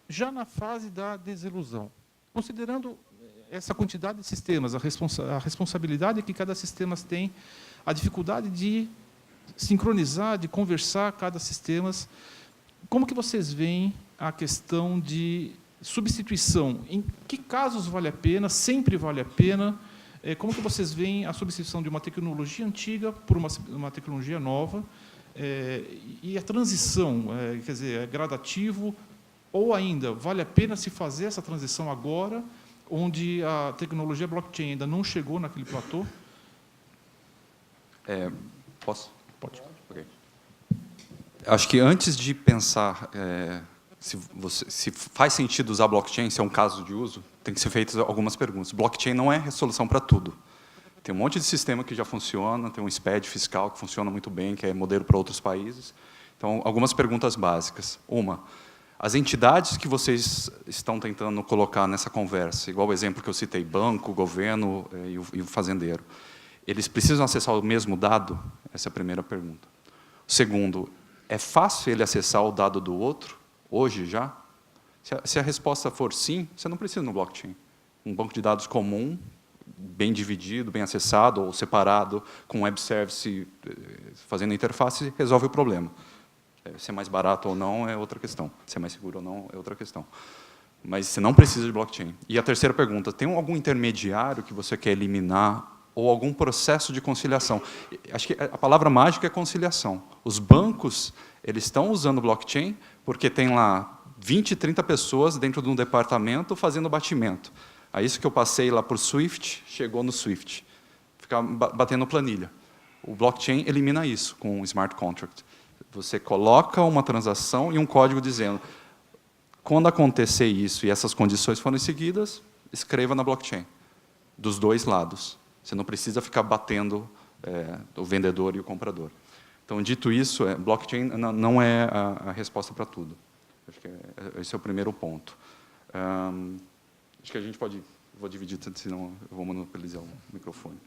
já na fase da desilusão. Considerando essa quantidade de sistemas, a responsabilidade que cada sistema tem, a dificuldade de sincronizar, de conversar cada sistema, como que vocês veem a questão de substituição? Em que casos vale a pena? Sempre vale a pena? Como que vocês veem a substituição de uma tecnologia antiga por uma tecnologia nova? E a transição, quer dizer, é gradativo? Ou ainda, vale a pena se fazer essa transição agora, onde a tecnologia blockchain ainda não chegou naquele platô? Posso? Pode. Okay. Acho que antes de pensar se faz sentido usar blockchain, se é um caso de uso, tem que ser feitas algumas perguntas. Blockchain não é solução para tudo. Tem um monte de sistema que já funciona, tem um SPED fiscal que funciona muito bem, que é modelo para outros países. Então, algumas perguntas básicas. Uma, as entidades que vocês estão tentando colocar nessa conversa, igual o exemplo que eu citei, banco, governo e o fazendeiro, eles precisam acessar o mesmo dado? Essa é a primeira pergunta. Segundo, é fácil ele acessar o dado do outro, hoje já? Se a resposta for sim, você não precisa no blockchain. Um banco de dados comum, bem dividido, bem acessado ou separado, com web service fazendo interface, resolve o problema. Se é mais barato ou não é outra questão. Se é mais seguro ou não é outra questão. Mas você não precisa de blockchain. E a terceira pergunta, tem algum intermediário que você quer eliminar ou algum processo de conciliação? Acho que a palavra mágica é conciliação. Os bancos, eles estão usando blockchain porque tem lá 20, 30 pessoas dentro de um departamento fazendo batimento. Aí isso que eu passei lá por Swift, chegou no Swift. Ficar batendo planilha. O blockchain elimina isso com o smart contract. Você coloca uma transação e um código dizendo, quando acontecer isso e essas condições forem seguidas, escreva na blockchain, dos dois lados. Você não precisa ficar batendo o vendedor e o comprador. Então, dito isso, blockchain não é a resposta para tudo. Acho que esse é o primeiro ponto. Acho que a gente pode... Vou dividir, senão eu vou monopolizar o microfone.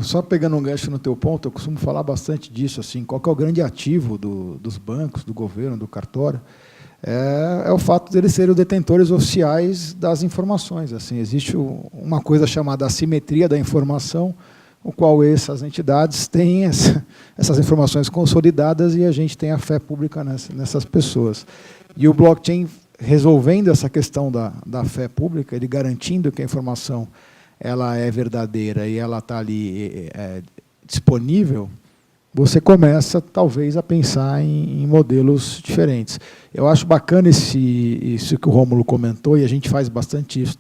Só pegando um gancho no teu ponto, eu costumo falar bastante disso. Assim, qual que é o grande ativo dos bancos, do governo, do cartório? É o fato de eles serem os detentores oficiais das informações. Assim, existe uma coisa chamada assimetria da informação, o qual essas entidades têm essas informações consolidadas e a gente tem a fé pública nessas pessoas. E o blockchain, resolvendo essa questão da fé pública, ele garantindo que a informação ela é verdadeira e ela está ali disponível, você começa, talvez, a pensar em modelos diferentes. Eu acho bacana isso que o Rômulo comentou, e a gente faz bastante isso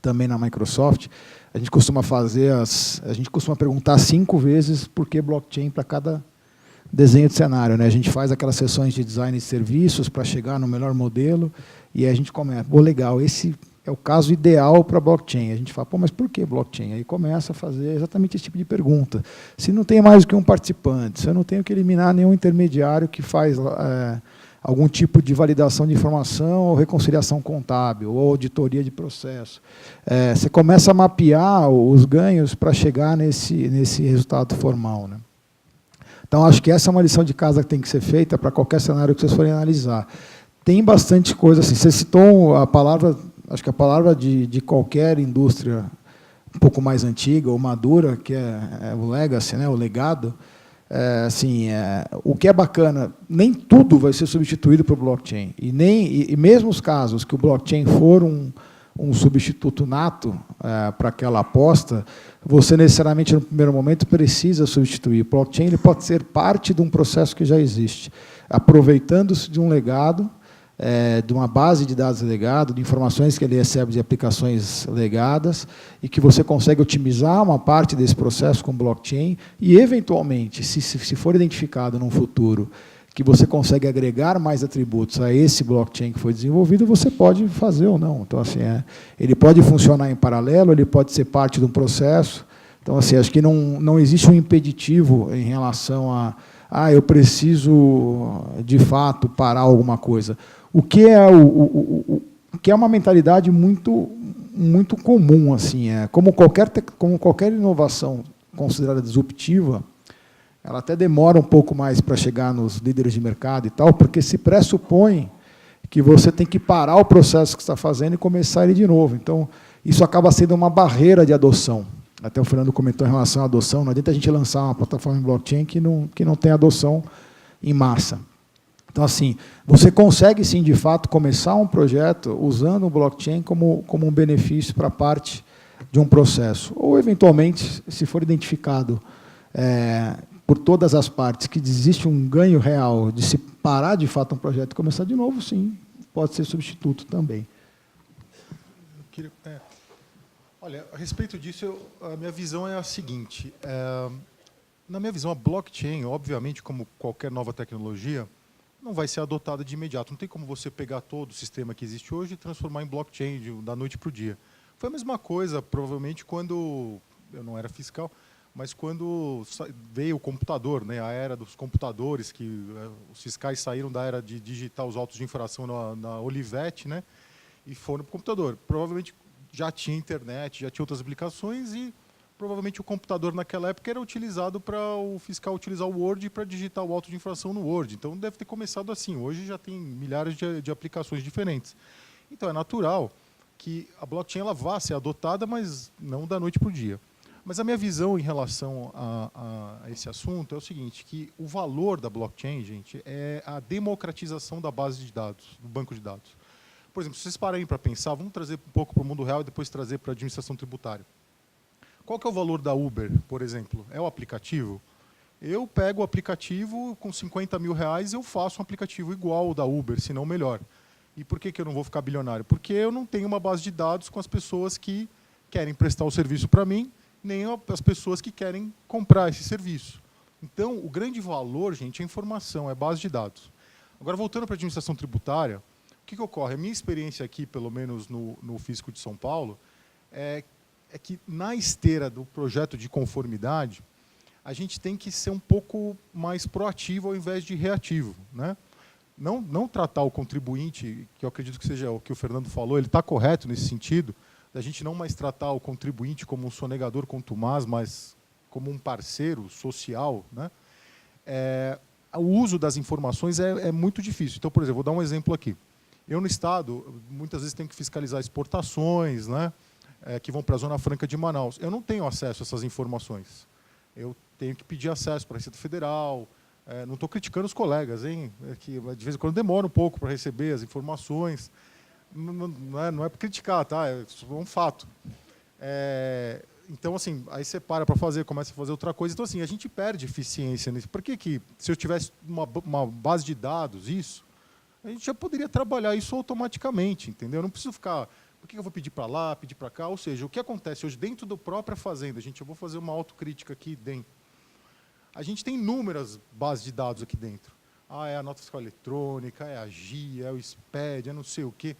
também na Microsoft. A gente costuma perguntar 5 vezes por que blockchain para cada desenho de cenário, né? A gente faz aquelas sessões de design de serviços para chegar no melhor modelo, e aí a gente começa, legal, esse é o caso ideal para blockchain. A gente fala, mas por que blockchain? Aí começa a fazer exatamente esse tipo de pergunta. Se não tem mais do que um participante, se eu não tenho que eliminar nenhum intermediário que faz algum tipo de validação de informação ou reconciliação contábil ou auditoria de processo, você começa a mapear os ganhos para chegar nesse resultado formal, né? Então, acho que essa é uma lição de casa que tem que ser feita para qualquer cenário que vocês forem analisar. Tem bastante coisa, assim, você citou a palavra, acho que a palavra de qualquer indústria um pouco mais antiga ou madura, que é o legacy, né, o legado, o que é bacana, nem tudo vai ser substituído por blockchain. E mesmo os casos que o blockchain for um substituto nato para aquela aposta, você necessariamente, no primeiro momento, precisa substituir. O blockchain ele pode ser parte de um processo que já existe, aproveitando-se de um legado, de uma base de dados legado, de informações que ele recebe de aplicações legadas, e que você consegue otimizar uma parte desse processo com blockchain, e, eventualmente, se for identificado num futuro que você consegue agregar mais atributos a esse blockchain que foi desenvolvido, você pode fazer ou não. Então, assim, ele pode funcionar em paralelo, ele pode ser parte de um processo. Então, assim, acho que não existe um impeditivo em relação a eu preciso, de fato, parar alguma coisa. O que é uma mentalidade muito comum, assim, como qualquer inovação considerada disruptiva, ela até demora um pouco mais para chegar nos líderes de mercado e tal, porque se pressupõe que você tem que parar o processo que está fazendo e começar ele de novo. Então, isso acaba sendo uma barreira de adoção. Até o Fernando comentou em relação à adoção, não adianta a gente lançar uma plataforma em blockchain que não tem adoção em massa. Então, assim, você consegue, sim, de fato, começar um projeto usando o blockchain como um benefício para parte de um processo. Ou, eventualmente, se for identificado por todas as partes que existe um ganho real de se parar, de fato, um projeto e começar de novo, sim, pode ser substituto também. Olha, a respeito disso, a minha visão é a seguinte. Na minha visão, a blockchain, obviamente, como qualquer nova tecnologia, não vai ser adotada de imediato. Não tem como você pegar todo o sistema que existe hoje e transformar em blockchain da noite para o dia. Foi a mesma coisa, provavelmente, quando eu não era fiscal, mas quando veio o computador, né, a era dos computadores, que os fiscais saíram da era de digitar os autos de infração na Olivetti, né, e foram para o computador. Provavelmente já tinha internet, já tinha outras aplicações e provavelmente o computador naquela época era utilizado para o fiscal utilizar o Word para digitar o auto de infração no Word. Então deve ter começado assim. Hoje já tem milhares de aplicações diferentes. Então é natural que a blockchain ela vá ser adotada, mas não da noite para o dia. Mas a minha visão em relação a esse assunto é o seguinte, que o valor da blockchain, gente, é a democratização da base de dados, do banco de dados. Por exemplo, se vocês pararem para pensar, vamos trazer um pouco para o mundo real e depois trazer para a administração tributária. Qual que é o valor da Uber, por exemplo? É o aplicativo? Eu pego o aplicativo, com 50 mil reais, eu faço um aplicativo igual ao da Uber, se não melhor. E por que eu não vou ficar bilionário? Porque eu não tenho uma base de dados com as pessoas que querem prestar o serviço para mim, nem as pessoas que querem comprar esse serviço. Então, o grande valor, gente, é a informação, é a base de dados. Agora, voltando para a administração tributária, o que ocorre? A minha experiência aqui, pelo menos no Fisco de São Paulo, é que na esteira do projeto de conformidade, a gente tem que ser um pouco mais proativo ao invés de reativo, né? Não tratar o contribuinte, que eu acredito que seja o que o Fernando falou, ele está correto nesse sentido, da gente não mais tratar o contribuinte como um sonegador contumaz, mas como um parceiro social, né? O uso das informações é muito difícil. Então, por exemplo, vou dar um exemplo aqui. Eu, no Estado, muitas vezes tenho que fiscalizar exportações, né, que vão para a Zona Franca de Manaus. Eu não tenho acesso a essas informações. Eu tenho que pedir acesso para a Receita Federal. Não estou criticando os colegas, hein, que de vez em quando demora um pouco para receber as informações. Não é para criticar, tá? É um fato. Então, assim, aí você para fazer, começa a fazer outra coisa. Então, assim, a gente perde eficiência nisso. Por que se eu tivesse uma base de dados, a gente já poderia trabalhar isso automaticamente, entendeu? Eu não preciso ficar... Por que eu vou pedir para lá, pedir para cá? Ou seja, o que acontece hoje dentro da própria fazenda? Gente, eu vou fazer uma autocrítica aqui dentro. A gente tem inúmeras bases de dados aqui dentro. É a nota fiscal eletrônica, é a GIA, é o SPED, é não sei o quê.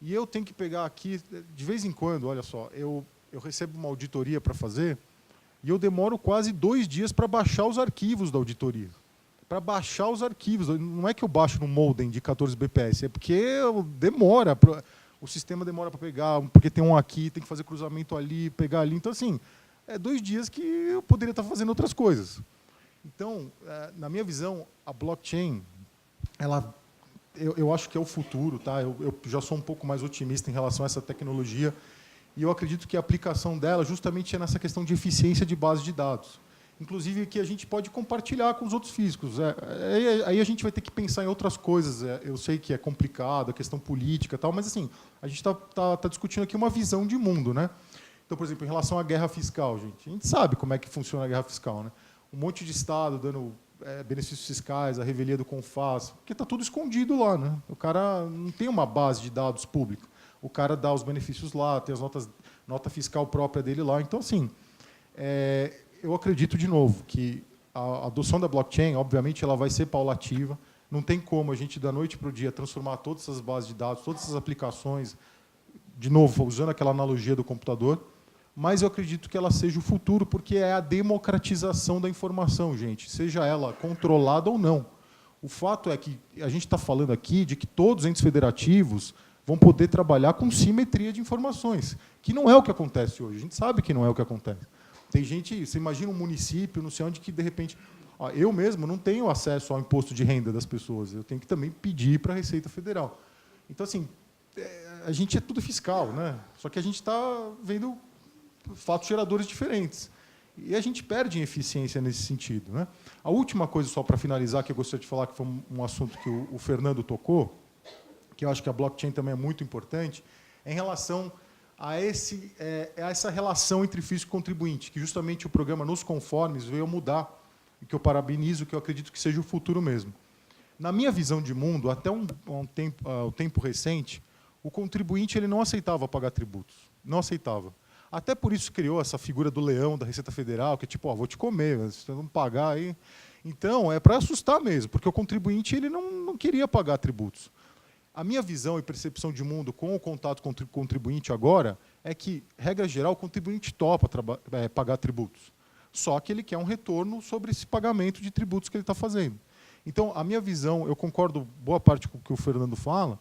E eu tenho que pegar aqui, de vez em quando, olha só, eu recebo uma auditoria para fazer e eu demoro quase 2 dias para baixar os arquivos da auditoria. Para baixar os arquivos. Não é que eu baixo no modem de 14 bps, é porque demora. O sistema demora para pegar, porque tem um aqui, tem que fazer cruzamento ali, pegar ali. Então, assim, 2 dias que eu poderia estar fazendo outras coisas. Então, na minha visão, a blockchain, eu acho que é o futuro, tá? Eu já sou um pouco mais otimista em relação a essa tecnologia e eu acredito que a aplicação dela justamente é nessa questão de eficiência de base de dados. inclusive que a gente pode compartilhar com os outros físicos. Aí a gente vai ter que pensar em outras coisas. Eu sei que é complicado, a questão política e tal, mas assim, a gente tá discutindo aqui uma visão de mundo, né? Então, por exemplo, em relação à guerra fiscal, gente, a gente sabe como é que funciona a guerra fiscal, né? Um monte de Estado dando benefícios fiscais, a revelia do CONFAS, porque está tudo escondido lá, né? O cara não tem uma base de dados pública. O cara dá os benefícios lá, tem as nota fiscal própria dele lá. Então, assim, eu acredito, de novo, que a adoção da blockchain, obviamente, ela vai ser paulativa. Não tem como a gente, da noite para o dia, transformar todas essas bases de dados, todas essas aplicações, de novo, usando aquela analogia do computador, mas eu acredito que ela seja o futuro, porque é a democratização da informação, gente, seja ela controlada ou não. O fato é que a gente está falando aqui de que todos os entes federativos vão poder trabalhar com simetria de informações, que não é o que acontece hoje. A gente sabe que não é o que acontece. Tem gente, você imagina um município, não sei onde, que, de repente... eu mesmo não tenho acesso ao imposto de renda das pessoas, eu tenho que também pedir para a Receita Federal. Então, assim, a gente é tudo fiscal, né? Só que a gente está vendo fatos geradores diferentes. E a gente perde em eficiência nesse sentido, né? A última coisa, só para finalizar, que eu gostaria de falar, que foi um assunto que o Fernando tocou, que eu acho que a blockchain também é muito importante, é em relação a essa relação entre físico e contribuinte, que justamente o programa Nos Conformes veio mudar, e que eu parabenizo, que eu acredito que seja o futuro mesmo. Na minha visão de mundo, até um tempo recente, o contribuinte ele não aceitava pagar tributos, não aceitava. Até por isso criou essa figura do leão da Receita Federal, que é tipo, vou te comer, se você não pagar aí... Então, é para assustar mesmo, porque o contribuinte ele não queria pagar tributos. A minha visão e percepção de mundo com o contato com o contribuinte agora é que, regra geral, o contribuinte topa pagar tributos. Só que ele quer um retorno sobre esse pagamento de tributos que ele está fazendo. Então, a minha visão, eu concordo boa parte com o que o Fernando fala,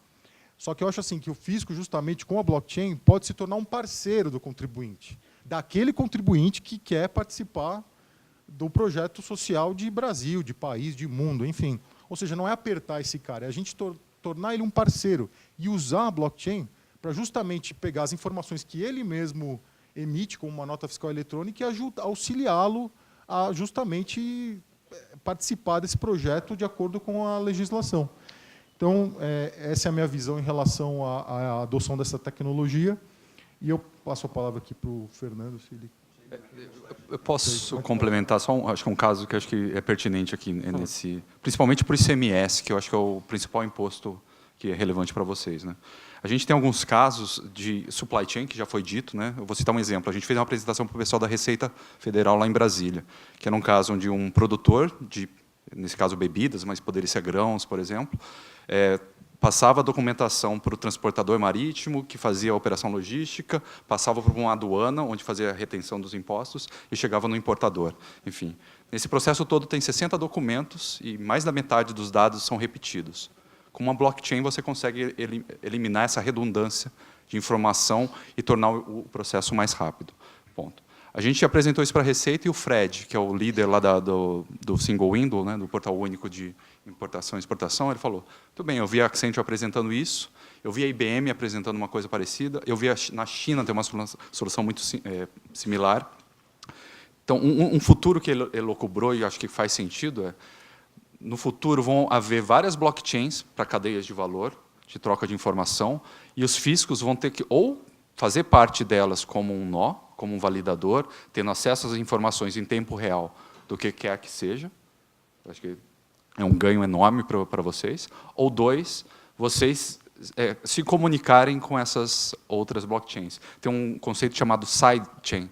só que eu acho assim que o fisco, justamente com a blockchain, pode se tornar um parceiro do contribuinte, daquele contribuinte que quer participar do projeto social de Brasil, de país, de mundo, enfim. Ou seja, não é apertar esse cara, é a gente tornar ele um parceiro e usar a blockchain para justamente pegar as informações que ele mesmo emite como uma nota fiscal eletrônica e auxiliá-lo a justamente participar desse projeto de acordo com a legislação. Então, essa é a minha visão em relação à adoção dessa tecnologia. E eu passo a palavra aqui para o Fernando, se ele... Eu posso complementar só acho que um caso que acho que é pertinente aqui nesse, principalmente para o ICMS, que eu acho que é o principal imposto que é relevante para vocês, né? A gente tem alguns casos de supply chain que já foi dito, né? Eu vou citar um exemplo. A gente fez uma apresentação para o pessoal da Receita Federal lá em Brasília, que era um caso onde um produtor de, nesse caso, bebidas, mas poderia ser grãos, por exemplo, passava a documentação para o transportador marítimo, que fazia a operação logística, passava por uma aduana, onde fazia a retenção dos impostos, e chegava no importador. Enfim, nesse processo todo tem 60 documentos, e mais da metade dos dados são repetidos. Com uma blockchain, você consegue eliminar essa redundância de informação e tornar o processo mais rápido. Ponto. A gente apresentou isso para a Receita, e o Fred, que é o líder lá do Single Window, né, do portal único de importação e exportação, ele falou, tudo bem, eu vi a Accenture apresentando isso, eu vi a IBM apresentando uma coisa parecida, eu vi na China ter uma solução muito similar. Então, um futuro que ele elucubrou, e acho que faz sentido, no futuro vão haver várias blockchains para cadeias de valor, de troca de informação, e os fiscos vão ter que ou fazer parte delas como um nó, como um validador, tendo acesso às informações em tempo real do que quer que seja. Acho que é um ganho enorme para vocês. Ou dois, vocês se comunicarem com essas outras blockchains. Tem um conceito chamado sidechain,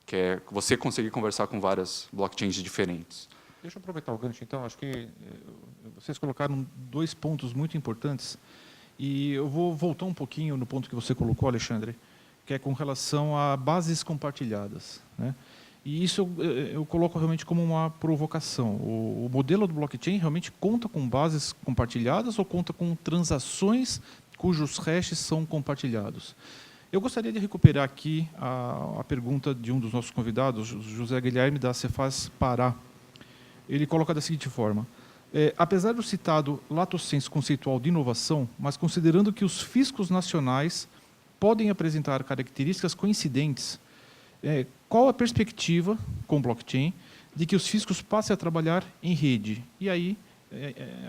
que é você conseguir conversar com várias blockchains diferentes. Deixa eu aproveitar o gancho, então. Acho que vocês colocaram 2 pontos muito importantes. E eu vou voltar um pouquinho no ponto que você colocou, Alexandre, que é com relação a bases compartilhadas, né? E isso eu coloco realmente como uma provocação. O modelo do blockchain realmente conta com bases compartilhadas ou conta com transações cujos hashes são compartilhados? Eu gostaria de recuperar aqui a pergunta de um dos nossos convidados, José Guilherme, da Cefaz Pará. Ele coloca da seguinte forma: apesar do citado lato sensu conceitual de inovação, mas considerando que os fiscos nacionais podem apresentar características coincidentes, qual a perspectiva, com blockchain, de que os fiscos passem a trabalhar em rede. E aí,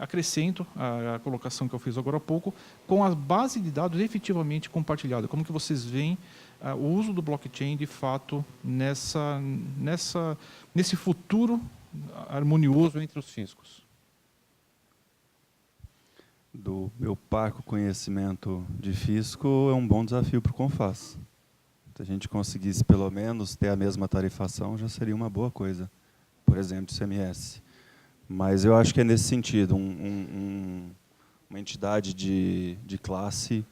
acrescento a colocação que eu fiz agora há pouco, com a base de dados efetivamente compartilhada. Como que vocês veem o uso do blockchain, de fato, nesse futuro harmonioso entre os fiscos? Do meu parco conhecimento de fisco, é um bom desafio para o Confas. Se a gente conseguisse, pelo menos, ter a mesma tarifação, já seria uma boa coisa. Por exemplo, o CMS. Mas eu acho que é nesse sentido, uma entidade de classe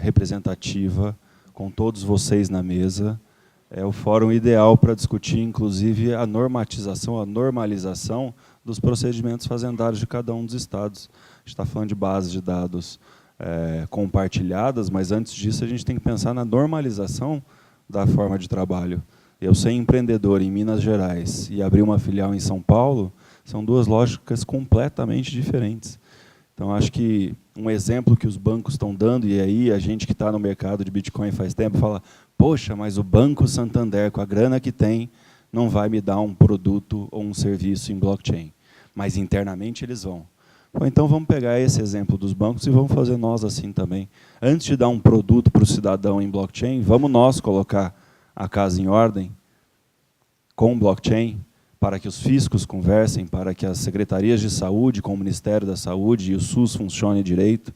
representativa, com todos vocês na mesa, é o fórum ideal para discutir, inclusive, a normatização, a normalização dos procedimentos fazendários de cada um dos estados. A gente está falando de bases de dados compartilhadas, mas antes disso a gente tem que pensar na normalização da forma de trabalho. Eu ser empreendedor em Minas Gerais e abrir uma filial em São Paulo, são duas lógicas completamente diferentes. Então, acho que um exemplo que os bancos estão dando, e aí a gente que está no mercado de Bitcoin faz tempo, fala, poxa, mas o Banco Santander, com a grana que tem, não vai me dar um produto ou um serviço em blockchain. Mas internamente eles vão. Bom, então vamos pegar esse exemplo dos bancos e vamos fazer nós assim também. Antes de dar um produto para o cidadão em blockchain, vamos nós colocar a casa em ordem com blockchain, para que os fiscos conversem, para que as secretarias de saúde com o Ministério da Saúde e o SUS funcionem direito,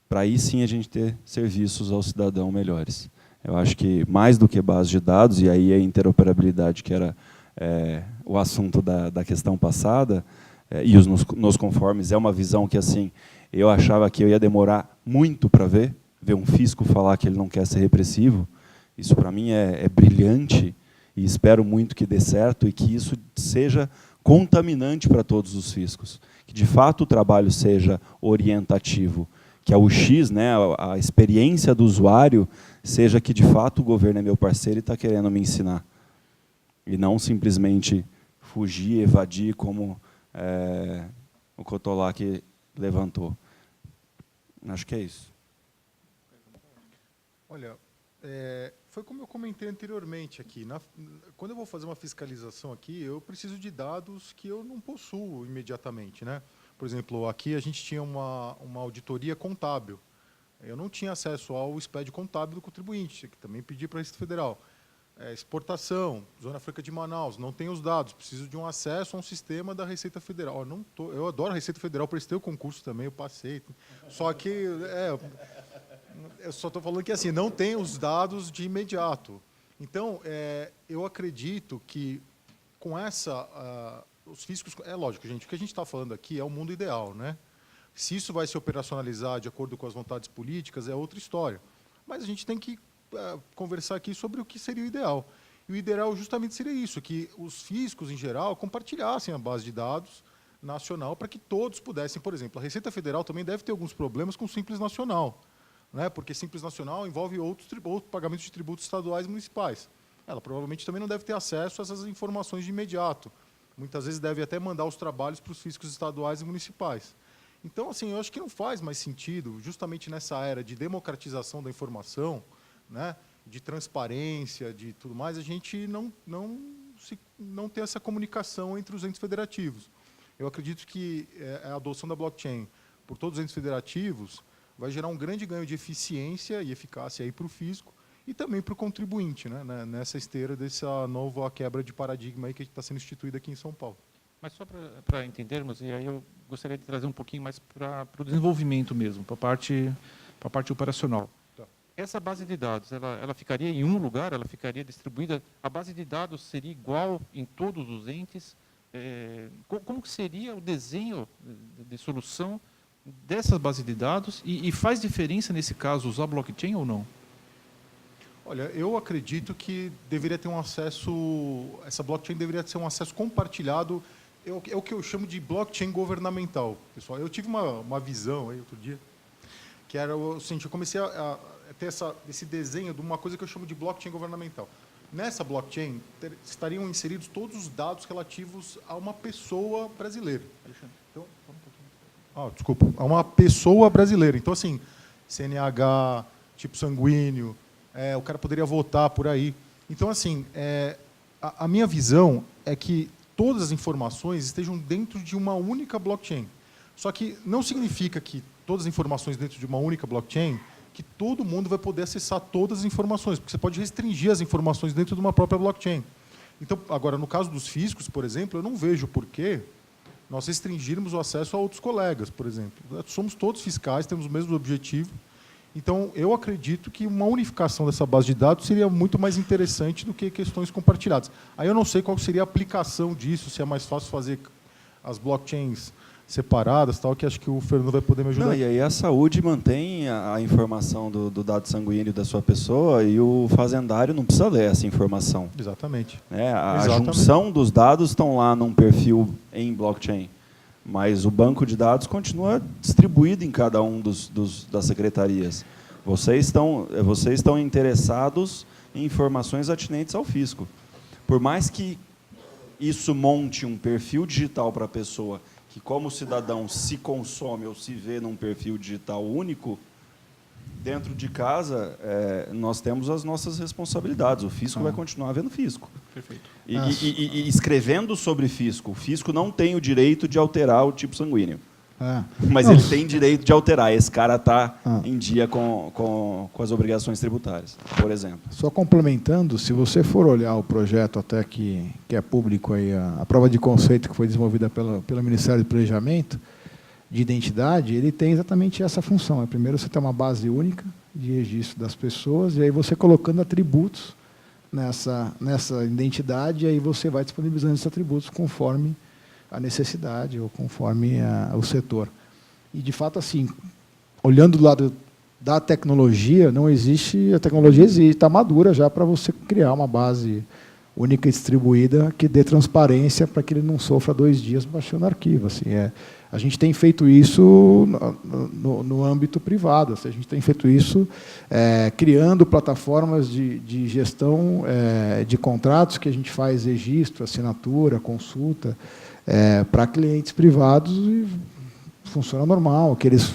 para aí sim a gente ter serviços ao cidadão melhores. Eu acho que mais do que base de dados, e aí a interoperabilidade, que era o assunto da questão passada, e os nos conformes, é uma visão que assim eu achava que eu ia demorar muito para ver um fisco falar que ele não quer ser repressivo. Isso para mim é brilhante, e espero muito que dê certo e que isso seja contaminante para todos os fiscos. Que, de fato, o trabalho seja orientativo, que a UX, né, a experiência do usuário, seja que, de fato, o governo é meu parceiro e está querendo me ensinar. E não simplesmente fugir, evadir, como o Cotolac levantou. Acho que é isso. Olha, foi como eu comentei anteriormente aqui. Quando eu vou fazer uma fiscalização aqui, eu preciso de dados que eu não possuo imediatamente, né? Por exemplo, aqui a gente tinha uma auditoria contábil. Eu não tinha acesso ao SPED contábil do contribuinte, que também pedi para a Receita Federal. Exportação, Zona Franca de Manaus, não tenho os dados, preciso de um acesso a um sistema da Receita Federal. Eu adoro a Receita Federal, prestei o concurso também, eu passei. Só que eu só estou falando que assim, não tem os dados de imediato. Então, eu acredito que com os fiscos... É lógico, gente, o que a gente está falando aqui é o mundo ideal, né? Se isso vai se operacionalizar de acordo com as vontades políticas, é outra história. Mas a gente tem que conversar aqui sobre o que seria o ideal. E o ideal justamente seria isso, que os fiscos, em geral, compartilhassem a base de dados nacional para que todos pudessem, por exemplo, a Receita Federal também deve ter alguns problemas com o Simples Nacional, né? Porque Simples Nacional envolve outros pagamentos de tributos estaduais e municipais. Ela provavelmente também não deve ter acesso a essas informações de imediato. Muitas vezes deve até mandar os trabalhos para os fiscos estaduais e municipais. Então, assim, eu acho que não faz mais sentido, justamente nessa era de democratização da informação, né, de transparência, de tudo mais, a gente não ter essa comunicação entre os entes federativos. Eu acredito que a adoção da blockchain por todos os entes federativos vai gerar um grande ganho de eficiência e eficácia aí para o fisco e também para o contribuinte, né, nessa esteira dessa nova quebra de paradigma aí que está sendo instituída aqui em São Paulo. Mas só para entendermos, e aí eu gostaria de trazer um pouquinho mais para o desenvolvimento mesmo, para a parte operacional. Tá. Essa base de dados, ela ficaria em um lugar, ela ficaria distribuída, a base de dados seria igual em todos os entes? Como que seria o desenho de solução dessas bases de dados? E faz diferença, nesse caso, usar blockchain ou não? Olha, eu acredito que deveria ter um acesso, essa blockchain deveria ser um acesso compartilhado, é o que eu chamo de blockchain governamental. Pessoal, eu tive uma visão aí outro dia, que era o seguinte, eu comecei a ter esse desenho de uma coisa que eu chamo de blockchain governamental. Nessa blockchain estariam inseridos todos os dados relativos a uma pessoa brasileira. Então, desculpa, a uma pessoa brasileira. Então, assim, CNH, tipo sanguíneo, o cara poderia votar por aí. Então, assim, A minha visão é que todas as informações estejam dentro de uma única blockchain. Só que não significa que todas as informações dentro de uma única blockchain, que todo mundo vai poder acessar todas as informações, porque você pode restringir as informações dentro de uma própria blockchain. Então, agora, no caso dos físicos, por exemplo, eu não vejo por que nós restringirmos o acesso a outros colegas, por exemplo. Somos todos fiscais, temos o mesmo objetivo. Então, eu acredito que uma unificação dessa base de dados seria muito mais interessante do que questões compartilhadas. Aí eu não sei qual seria a aplicação disso, se é mais fácil fazer as blockchains separadas, tal, que acho que o Fernando vai poder me ajudar. Não, e aí a saúde mantém a informação do dado sanguíneo da sua pessoa e o fazendário não precisa ler essa informação. Exatamente. A Exatamente. junção dos dados estão lá num perfil em blockchain, mas o banco de dados continua distribuído em cada um das secretarias. Vocês estão interessados em informações atinentes ao fisco. Por mais que isso monte um perfil digital para a pessoa que, como cidadão, se consome ou se vê num perfil digital único, dentro de casa, nós temos as nossas responsabilidades. O fisco vai continuar vendo fisco. Perfeito. E escrevendo sobre fisco. O fisco não tem o direito de alterar o tipo sanguíneo. Mas ele tem direito de alterar. Esse cara está em dia com as obrigações tributárias, por exemplo. Só complementando, se você for olhar o projeto até que é público, aí, a prova de conceito que foi desenvolvida pelo Ministério do Planejamento de Identidade, ele tem exatamente essa função. Primeiro, você tem uma base única de registro das pessoas, e aí você colocando atributos nessa identidade, e aí você vai disponibilizando esses atributos conforme a necessidade ou conforme o setor. E, de fato, assim, olhando do lado da tecnologia, não existe, a tecnologia existe, está madura já para você criar uma base única e distribuída que dê transparência para que ele não sofra 2 dias baixando arquivo. Assim, a gente tem feito isso no âmbito privado, assim, a gente tem feito isso criando plataformas de gestão de contratos que a gente faz registro, assinatura, consulta, para clientes privados, e funciona normal, que eles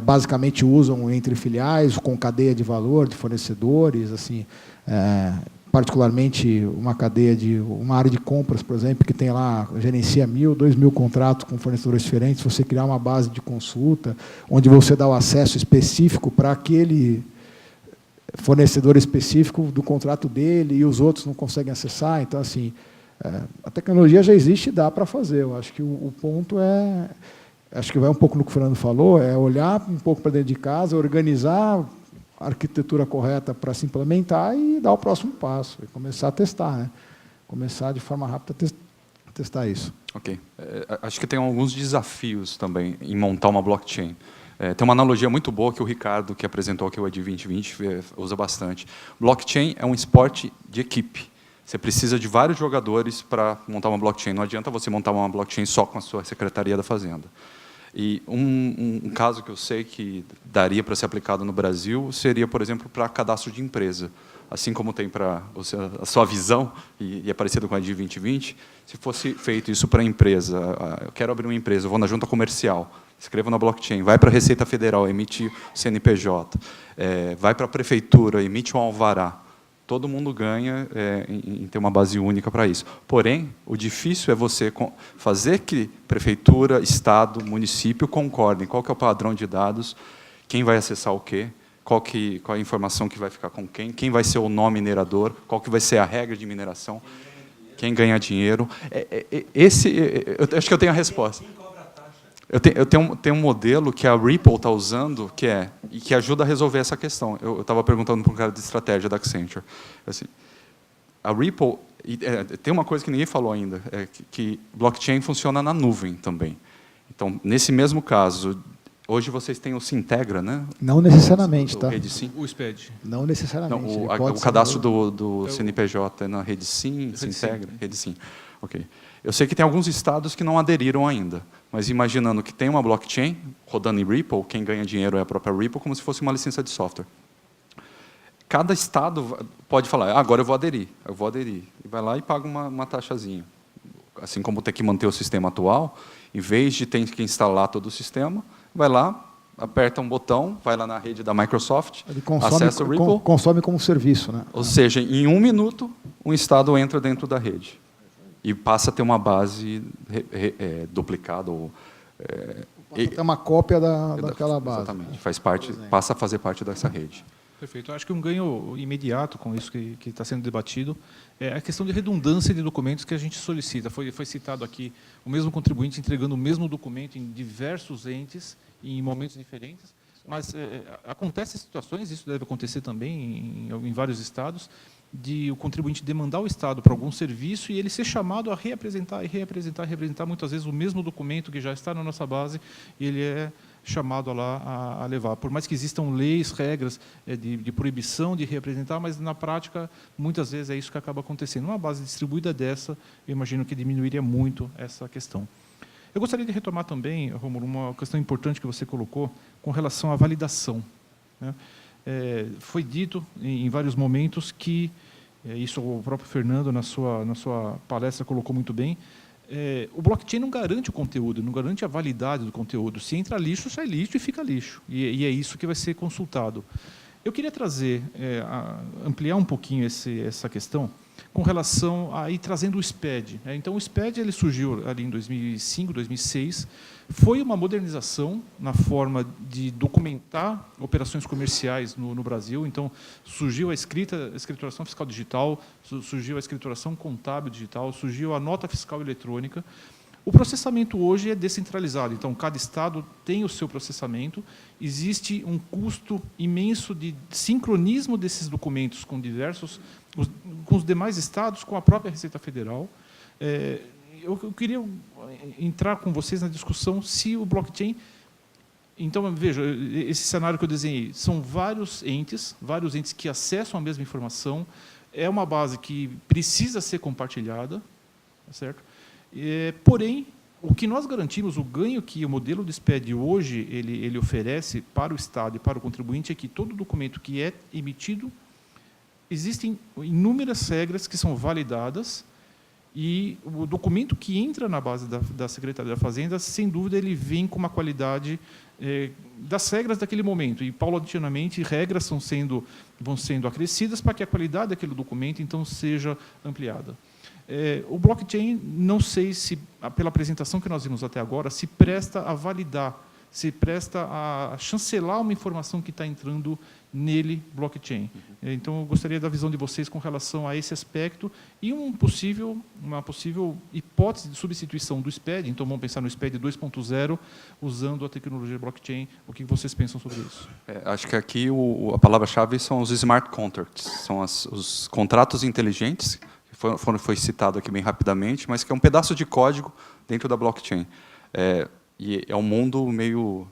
basicamente usam entre filiais, com cadeia de valor, de fornecedores, assim, particularmente uma área de compras, por exemplo, que tem lá, gerencia 1.000, 2.000 contratos com fornecedores diferentes, você criar uma base de consulta, onde você dá o acesso específico para aquele fornecedor específico do contrato dele e os outros não conseguem acessar. Então, assim, a tecnologia já existe e dá para fazer. Eu acho que o ponto acho que vai um pouco no que o Fernando falou, é olhar um pouco para dentro de casa, organizar a arquitetura correta para se implementar e dar o próximo passo, e começar a testar, né? Começar de forma rápida a testar isso. Ok. Acho que tem alguns desafios também em montar uma blockchain. Tem uma analogia muito boa que o Ricardo, que apresentou aqui o ED 2020, usa bastante. Blockchain é um esporte de equipe. Você precisa de vários jogadores para montar uma blockchain. Não adianta você montar uma blockchain só com a sua Secretaria da Fazenda. E um caso que eu sei que daria para ser aplicado no Brasil seria, por exemplo, para cadastro de empresa. Assim como tem para a sua visão, e é parecido com a de 2020, se fosse feito isso para a empresa, eu quero abrir uma empresa, eu vou na junta comercial, escrevo na blockchain, vai para a Receita Federal, emite o CNPJ, vai para a prefeitura, emite um alvará. Todo mundo ganha em ter uma base única para isso. Porém, o difícil é você fazer que prefeitura, estado, município concordem qual que é o padrão de dados, quem vai acessar o quê, qual é a informação que vai ficar com quem vai ser o nó minerador, qual que vai ser a regra de mineração, quem ganha dinheiro. Eu acho que eu tenho a resposta. Eu tenho um modelo que a Ripple está usando, e que ajuda a resolver essa questão. Eu estava perguntando para um cara de estratégia da Accenture. Assim, a Ripple, tem uma coisa que ninguém falou ainda, que blockchain funciona na nuvem também. Então, nesse mesmo caso, hoje vocês têm o Sintegra, né? Não necessariamente, tá? O SPED. Não necessariamente. Não, o cadastro do CNPJ é na Rede Sim, Sintegra, Rede Sim. Ok. Eu sei que tem alguns estados que não aderiram ainda, mas imaginando que tem uma blockchain rodando em Ripple, quem ganha dinheiro é a própria Ripple, como se fosse uma licença de software. Cada estado pode falar, agora eu vou aderir. E vai lá e paga uma taxazinha. Assim como tem que manter o sistema atual, em vez de ter que instalar todo o sistema, vai lá, aperta um botão, vai lá na rede da Microsoft, Ele consome, acessa o Ripple, consome como serviço, né? ou seja, em 1 minuto, um estado entra dentro da rede e passa a ter uma base duplicada. Ou, Passa a ter uma cópia daquela base. Exatamente, passa a fazer parte dessa rede. Perfeito. Eu acho que um ganho imediato com isso que está sendo debatido é a questão de redundância de documentos que a gente solicita. Foi citado aqui o mesmo contribuinte entregando o mesmo documento em diversos entes e em momentos diferentes, mas acontecem situações, isso deve acontecer também em vários estados, de o contribuinte demandar ao Estado para algum serviço e ele ser chamado a reapresentar muitas vezes o mesmo documento que já está na nossa base e ele é chamado lá a levar. Por mais que existam leis, regras de proibição de reapresentar, mas na prática, muitas vezes é isso que acaba acontecendo. Uma base distribuída dessa, eu imagino que diminuiria muito essa questão. Eu gostaria de retomar também, Rômulo, uma questão importante que você colocou com relação à validação, né? Foi dito em vários momentos que, isso o próprio Fernando, na sua palestra, colocou muito bem, o blockchain não garante o conteúdo, não garante a validade do conteúdo. Se entra lixo, sai lixo e fica lixo. E é isso que vai ser consultado. Eu queria trazer, ampliar um pouquinho essa questão com relação a ir trazendo o SPED. Então, o SPED ele surgiu ali em 2005, 2006, foi uma modernização na forma de documentar operações comerciais no Brasil. Então, surgiu a escrituração fiscal digital, surgiu a escrituração contábil digital, surgiu a nota fiscal eletrônica. O processamento hoje é descentralizado, então cada estado tem o seu processamento, existe um custo imenso de sincronismo desses documentos com com os demais estados, com a própria Receita Federal. Eu queria entrar com vocês na discussão se o blockchain... Então, veja, esse cenário que eu desenhei, são vários entes que acessam a mesma informação, é uma base que precisa ser compartilhada, certo? Porém, o que nós garantimos, o ganho que o modelo de SPED hoje ele oferece para o Estado e para o contribuinte é que todo documento que é emitido, existem inúmeras regras que são validadas e o documento que entra na base da Secretaria da Fazenda, sem dúvida, ele vem com uma qualidade das regras daquele momento. E, paulatinamente, regras vão sendo acrescidas para que a qualidade daquele documento, então, seja ampliada. O blockchain, não sei se, pela apresentação que nós vimos até agora, se presta a validar, se presta a chancelar uma informação que está entrando nele, blockchain. Então, eu gostaria da visão de vocês com relação a esse aspecto e uma possível hipótese de substituição do SPED. Então, vamos pensar no SPED 2.0, usando a tecnologia blockchain. O que vocês pensam sobre isso? Acho que aqui a palavra-chave são os smart contracts, são os contratos inteligentes, foi citado aqui bem rapidamente, mas que é um pedaço de código dentro da blockchain. E é um mundo meio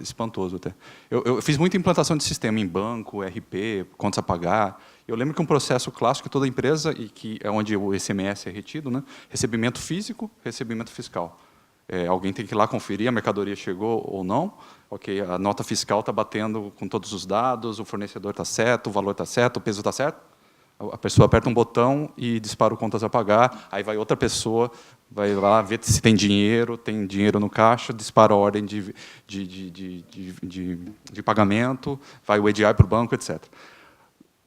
espantoso até. Eu fiz muita implantação de sistema em banco, RP, contas a pagar. Eu lembro que um processo clássico de toda empresa, e que é onde o SMS é retido, né? Recebimento físico, recebimento fiscal. Alguém tem que ir lá conferir, a mercadoria chegou ou não. Ok, a nota fiscal está batendo com todos os dados, o fornecedor está certo, o valor está certo, o peso está certo. A pessoa aperta um botão e dispara o contas a pagar, aí vai outra pessoa, vai lá ver se tem dinheiro no caixa, dispara a ordem de pagamento, vai o EDI para o banco, etc.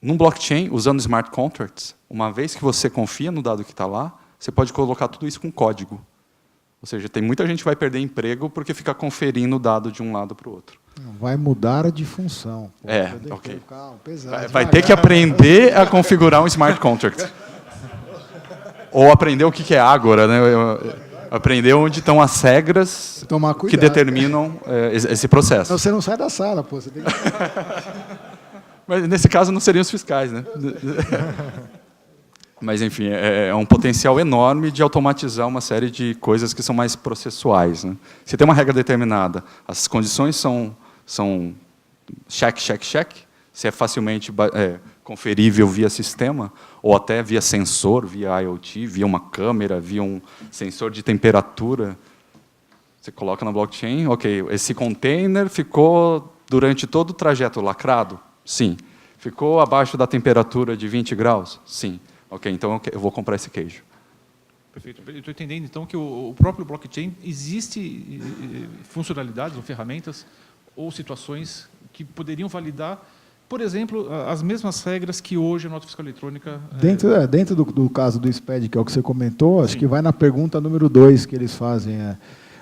Num blockchain, usando smart contracts, uma vez que você confia no dado que está lá, você pode colocar tudo isso com código. Ou seja, tem muita gente que vai perder emprego porque fica conferindo o dado de um lado para o outro. Vai mudar de função. Ok. Pesado, vai ter que aprender a configurar um smart contract. Ou aprender o que é Ágora, né? Aprender onde estão as regras que determinam esse processo. Você não sai da sala, pô. Você tem que... Mas nesse caso não seriam os fiscais, né? Mas, enfim, é um potencial enorme de automatizar uma série de coisas que são mais processuais, né? Se tem uma regra determinada, as condições são check, check, check, se é facilmente conferível via sistema, ou até via sensor, via IoT, via uma câmera, via um sensor de temperatura, você coloca na blockchain, ok, esse container ficou durante todo o trajeto lacrado? Sim. Ficou abaixo da temperatura de 20 graus? Sim. Ok, então eu vou comprar esse queijo. Perfeito. Eu estou entendendo, então, que o próprio blockchain existe funcionalidades ou ferramentas ou situações que poderiam validar, por exemplo, as mesmas regras que hoje a nota fiscal eletrônica... Dentro do caso do SPED, que é o que você comentou, acho Sim. que vai na pergunta número 2 que eles fazem.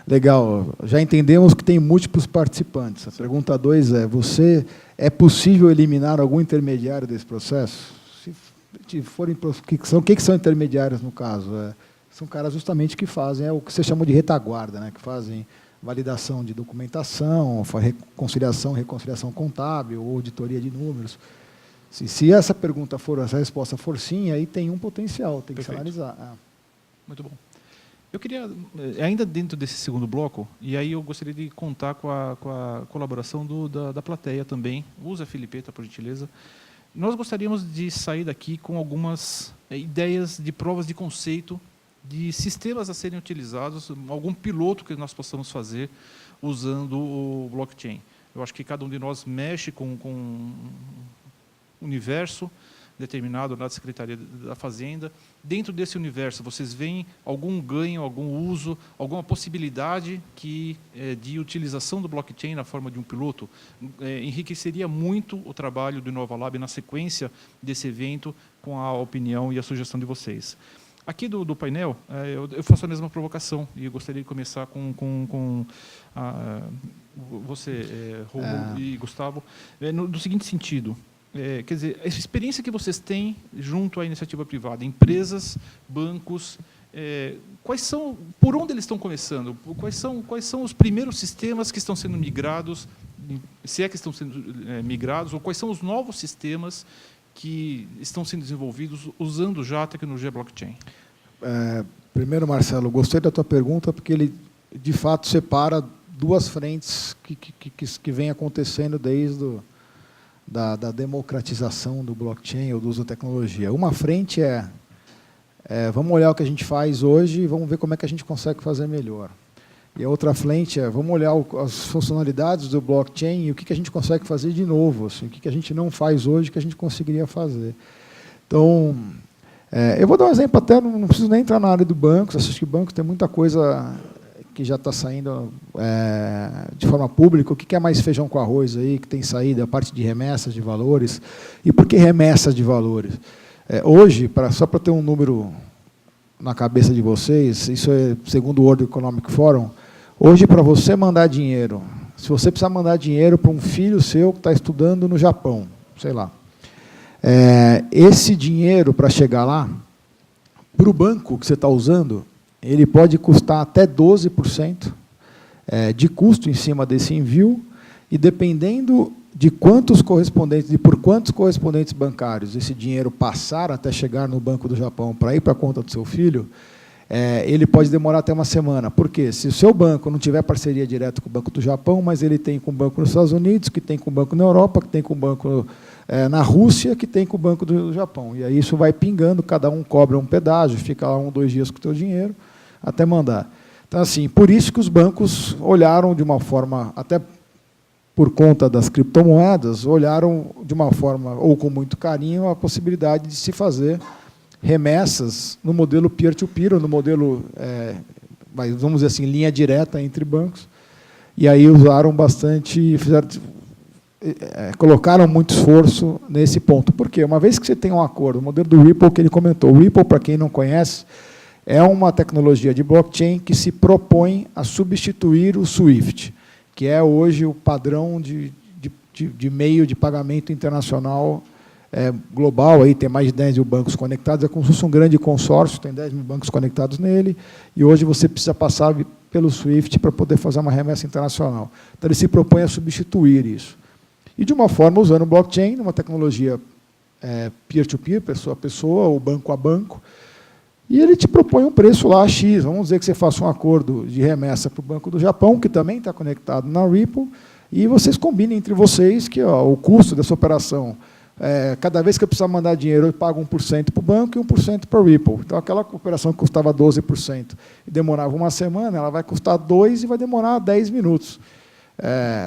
Legal, já entendemos que tem múltiplos participantes. A pergunta 2 é possível eliminar algum intermediário desse processo? Se forem, o que são intermediários no caso? São caras justamente que fazem o que você chama de retaguarda, né? Que fazem validação de documentação, reconciliação contábil, ou auditoria de números. Se essa resposta for sim, aí tem um potencial, tem que se analisar. Muito bom. Eu queria, ainda dentro desse segundo bloco, e aí eu gostaria de contar com a colaboração da plateia também. Usa a Filipeta, por gentileza. Nós gostaríamos de sair daqui com algumas ideias de provas de conceito, de sistemas a serem utilizados, algum piloto que nós possamos fazer usando o blockchain. Eu acho que cada um de nós mexe com um universo determinado na Secretaria da Fazenda. Dentro desse universo, vocês veem algum ganho, algum uso, alguma possibilidade de utilização do blockchain na forma de um piloto? Enriqueceria muito o trabalho do InovaLab na sequência desse evento, com a opinião e a sugestão de vocês. Aqui do painel, eu faço a mesma provocação, e eu gostaria de começar com você, Rômulo e Gustavo, no seguinte sentido. Quer dizer, a experiência que vocês têm junto à iniciativa privada, empresas, bancos, por onde eles estão começando? Quais são os primeiros sistemas que estão sendo migrados, se é que estão sendo migrados, ou quais são os novos sistemas que estão sendo desenvolvidos usando já a tecnologia blockchain? Primeiro, Marcelo, gostei da tua pergunta, porque ele, de fato, separa duas frentes que vem acontecendo desde da democratização do blockchain ou do uso da tecnologia. Uma frente vamos olhar o que a gente faz hoje e vamos ver como é que a gente consegue fazer melhor. E a outra frente vamos olhar as funcionalidades do blockchain e o que a gente consegue fazer de novo, assim, o que a gente não faz hoje que a gente conseguiria fazer. Então, eu vou dar um exemplo, até não preciso nem entrar na área do banco, acho que o banco tem muita coisa que já está saindo de forma pública. O que é mais feijão com arroz aí, que tem saído, a parte de remessas de valores. E por que remessas de valores? Hoje, só para ter um número na cabeça de vocês, isso é segundo o World Economic Forum, hoje, para você mandar dinheiro, se você precisar mandar dinheiro para um filho seu que está estudando no Japão, sei lá, esse dinheiro, para chegar lá, para o banco que você está usando, ele pode custar até 12% de custo em cima desse envio, e dependendo de por quantos correspondentes bancários esse dinheiro passar até chegar no Banco do Japão para ir para a conta do seu filho, ele pode demorar até uma semana. Por quê? Se o seu banco não tiver parceria direta com o Banco do Japão, mas ele tem com o banco nos Estados Unidos, que tem com o banco na Europa, que tem com o banco na Rússia, que tem com o Banco do Japão. E aí isso vai pingando, cada um cobra um pedágio, fica lá 1 ou 2 dias com o teu dinheiro, até mandar. Então, assim, por isso que os bancos olharam de uma forma, até por conta das criptomoedas, olharam de uma forma, ou com muito carinho, a possibilidade de se fazer remessas no modelo peer-to-peer, ou no modelo, vamos dizer assim, linha direta entre bancos, e aí usaram bastante, colocaram muito esforço nesse ponto. Por quê? Uma vez que você tem um acordo, o modelo do Ripple que ele comentou, o Ripple, para quem não conhece, é uma tecnologia de blockchain que se propõe a substituir o SWIFT, que é hoje o padrão de meio de pagamento internacional global. Aí tem mais de 10 mil bancos conectados, é como se fosse um grande consórcio, tem 10 mil bancos conectados nele, e hoje você precisa passar pelo SWIFT para poder fazer uma remessa internacional. Então, ele se propõe a substituir isso. E, de uma forma, usando o blockchain, uma tecnologia peer-to-peer, pessoa a pessoa, ou banco a banco, e ele te propõe um preço lá, X. Vamos dizer que você faça um acordo de remessa para o Banco do Japão, que também está conectado na Ripple, e vocês combinem entre vocês que o custo dessa operação, cada vez que eu precisar mandar dinheiro, eu pago 1% para o banco e 1% para a Ripple. Então, aquela operação que custava 12% e demorava uma semana, ela vai custar 2 e vai demorar 10 minutos.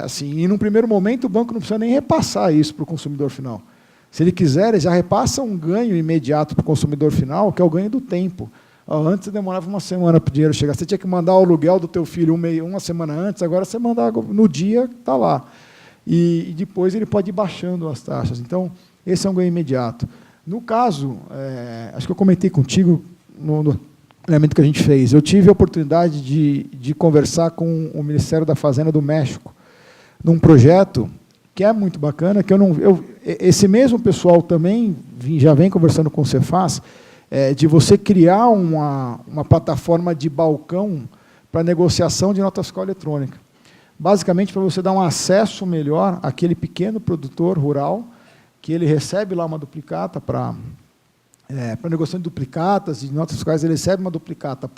Assim, e, num primeiro momento, o banco não precisa nem repassar isso para o consumidor final. Se ele quiser, ele já repassa um ganho imediato para o consumidor final, que é o ganho do tempo. Antes, você demorava uma semana para o dinheiro chegar. Você tinha que mandar o aluguel do teu filho uma semana antes, agora você manda no dia, está lá. e depois ele pode ir baixando as taxas. Então, esse é um ganho imediato. No caso, acho que eu comentei contigo no elemento que a gente fez, eu tive a oportunidade de conversar com o Ministério da Fazenda do México, num projeto que é muito bacana, que esse mesmo pessoal também já vem conversando com o Cefaz, de você criar uma plataforma de balcão para negociação de nota fiscal eletrônica. Basicamente, para você dar um acesso melhor àquele pequeno produtor rural, que ele recebe lá uma duplicata para negociação de duplicatas, de notas fiscais, ele recebe uma duplicata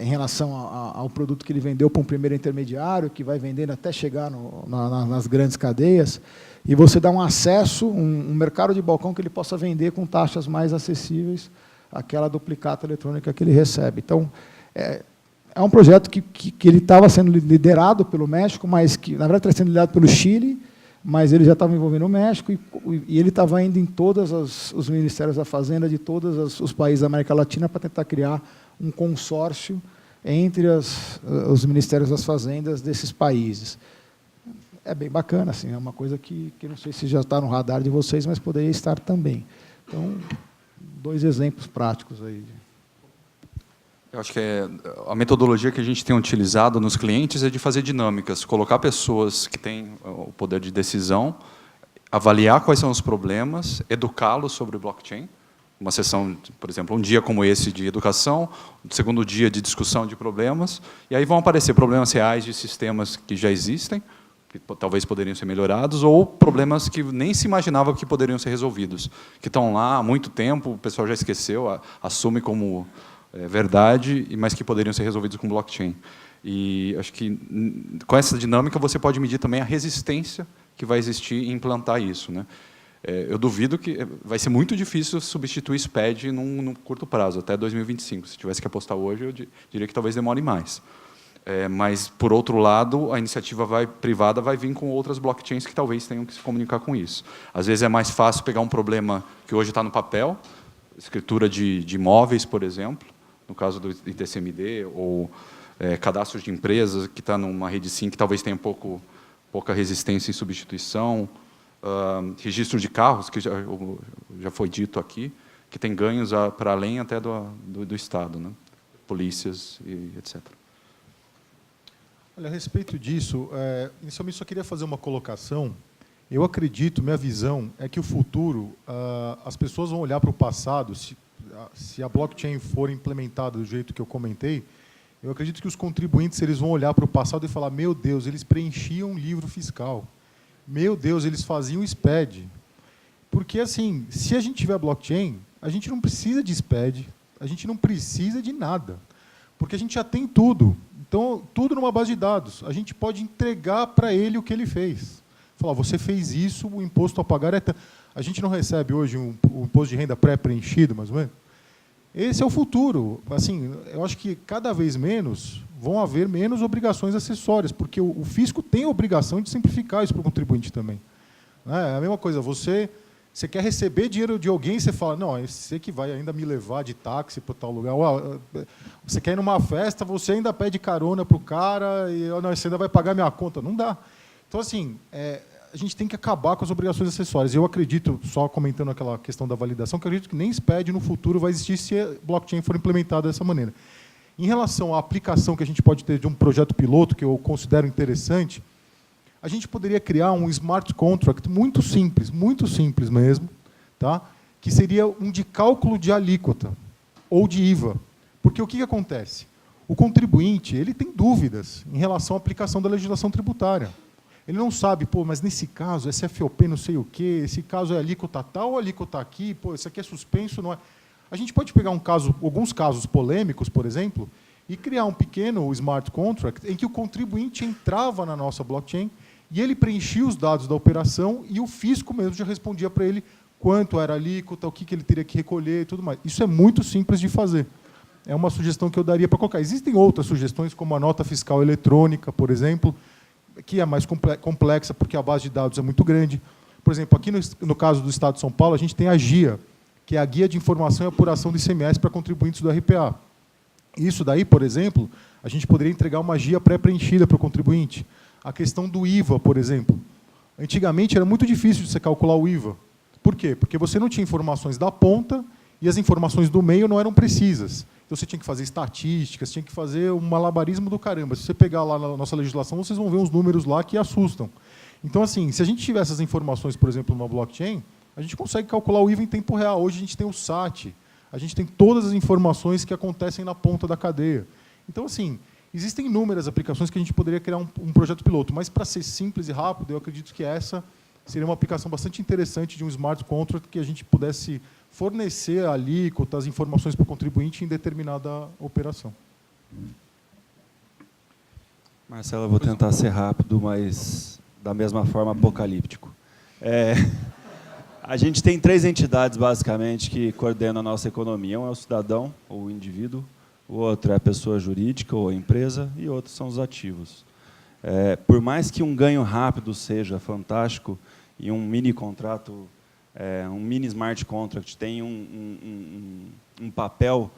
em relação ao produto que ele vendeu para um primeiro intermediário, que vai vendendo até chegar nas grandes cadeias, e você dá um acesso, um mercado de balcão que ele possa vender com taxas mais acessíveis àquela duplicata eletrônica que ele recebe. Então, é um projeto que ele estava sendo liderado pelo México, mas que, na verdade, está sendo liderado pelo Chile, mas ele já estava envolvendo o México e ele estava indo em todos os ministérios da Fazenda de todos os países da América Latina para tentar criar um consórcio entre os ministérios das fazendas desses países. É bem bacana, assim, é uma coisa que não sei se já está no radar de vocês, mas poderia estar também. Então, 2 exemplos práticos aí. Eu acho que a metodologia que a gente tem utilizado nos clientes é de fazer dinâmicas, colocar pessoas que têm o poder de decisão, avaliar quais são os problemas, educá-los sobre o blockchain. Uma sessão, por exemplo, um dia como esse de educação, o segundo dia de discussão de problemas, e aí vão aparecer problemas reais de sistemas que já existem, que talvez poderiam ser melhorados, ou problemas que nem se imaginava que poderiam ser resolvidos, que estão lá há muito tempo, o pessoal já esqueceu, assume como verdade, mas que poderiam ser resolvidos com blockchain. E acho que, com essa dinâmica, você pode medir também a resistência que vai existir em implantar isso, né? Eu duvido que vai ser muito difícil substituir SPED num curto prazo, até 2025. Se tivesse que apostar hoje, eu diria que talvez demore mais. Mas, por outro lado, a iniciativa privada vai vir com outras blockchains que talvez tenham que se comunicar com isso. Às vezes é mais fácil pegar um problema que hoje está no papel, escritura de imóveis, por exemplo, no caso do ITCMD, ou cadastros de empresas, que está numa rede SIM, que talvez tenha pouca resistência em substituição, registro de carros, que já foi dito aqui, que tem ganhos para além até do Estado, né? Polícias e etc. Olha, a respeito disso, inicialmente só queria fazer uma colocação. Eu acredito, minha visão, é que o futuro, as pessoas vão olhar para o passado, se a blockchain for implementada do jeito que eu comentei, eu acredito que os contribuintes eles vão olhar para o passado e falar, meu Deus, eles preenchiam um livro fiscal. Meu Deus, eles faziam SPED. Porque, assim, se a gente tiver blockchain, a gente não precisa de SPED, a gente não precisa de nada, porque a gente já tem tudo. Então, tudo numa base de dados. A gente pode entregar para ele o que ele fez. Falar, você fez isso, o imposto a pagar é... A gente não recebe hoje um imposto de renda pré-preenchido, mais ou menos? Esse é o futuro. Assim, eu acho que cada vez menos vão haver menos obrigações acessórias, porque o fisco tem a obrigação de simplificar isso para o contribuinte também. É a mesma coisa, você quer receber dinheiro de alguém, você fala, não, é você que vai ainda me levar de táxi para tal lugar. Você quer ir numa festa, você ainda pede carona para o cara, e não, você ainda vai pagar minha conta. Não dá. Então, assim, a gente tem que acabar com as obrigações acessórias. Eu acredito, só comentando aquela questão da validação, que eu acredito que nem SPED no futuro vai existir se a blockchain for implementada dessa maneira. Em relação à aplicação que a gente pode ter de um projeto piloto, que eu considero interessante, a gente poderia criar um smart contract muito simples mesmo, tá? Que seria um de cálculo de alíquota ou de IVA. Porque o que acontece? O contribuinte ele tem dúvidas em relação à aplicação da legislação tributária. Ele não sabe, pô, mas nesse caso, SFOP não sei o quê, esse caso é alíquota tal ou alíquota aqui, pô, esse aqui é suspenso, não é? A gente pode pegar alguns casos polêmicos, por exemplo, e criar um pequeno smart contract em que o contribuinte entrava na nossa blockchain e ele preenchia os dados da operação e o fisco mesmo já respondia para ele quanto era a alíquota, o que ele teria que recolher e tudo mais. Isso é muito simples de fazer. É uma sugestão que eu daria para colocar. Existem outras sugestões, como a nota fiscal eletrônica, por exemplo, que é mais complexa, porque a base de dados é muito grande. Por exemplo, aqui no caso do Estado de São Paulo, a gente tem a GIA, que é a Guia de Informação e Apuração do ICMS para contribuintes do Isso daí, por exemplo, a gente poderia entregar uma GIA pré-preenchida para o contribuinte. a questão do IVA, por exemplo. Antigamente era muito difícil de você calcular o IVA. Por quê? Porque você não tinha informações da ponta e as informações do meio não eram precisas. Então você tinha que fazer estatísticas, tinha que fazer um malabarismo do caramba. Se você pegar lá na nossa legislação, vocês vão ver uns números lá que assustam. Então, assim, se a gente tiver essas informações, por exemplo, numa blockchain, a gente consegue calcular o IVA em tempo real. Hoje a gente tem o SAT, a gente tem todas as informações que acontecem na ponta da cadeia. Então, assim, existem inúmeras aplicações que a gente poderia criar um projeto piloto, mas para ser simples e rápido, eu acredito que essa seria uma aplicação bastante interessante de um smart contract que a gente pudesse fornecer a alíquota, as informações para o contribuinte em determinada operação. Marcelo, eu vou tentar ser rápido, mas da mesma forma apocalíptico. A gente tem 3 entidades, basicamente, que coordenam a nossa economia. Um é o cidadão, ou o indivíduo, o outro é a pessoa jurídica, ou a empresa, e outros são os ativos. Por mais que um ganho rápido seja fantástico, e um mini contrato, um mini smart contract tem um papel,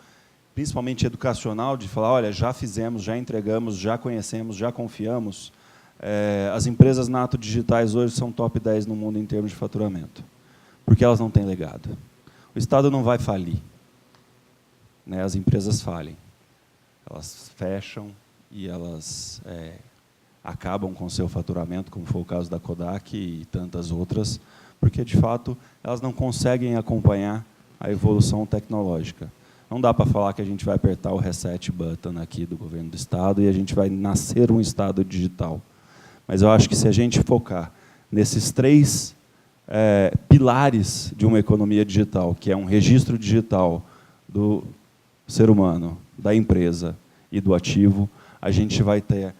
principalmente educacional, de falar, olha, já fizemos, já entregamos, já conhecemos, já confiamos. As empresas nato digitais hoje são top 10 no mundo em termos de faturamento, porque elas não têm legado. O Estado não vai falir, né? As empresas falem. Elas fecham e elas acabam com o seu faturamento, como foi o caso da Kodak e tantas outras, porque, de fato, elas não conseguem acompanhar a evolução tecnológica. Não dá para falar que a gente vai apertar o reset button aqui do governo do Estado e a gente vai nascer um Estado digital. Mas eu acho que se a gente focar nesses 3 pilares de uma economia digital, que é um registro digital do ser humano, da empresa e do ativo, a gente vai ter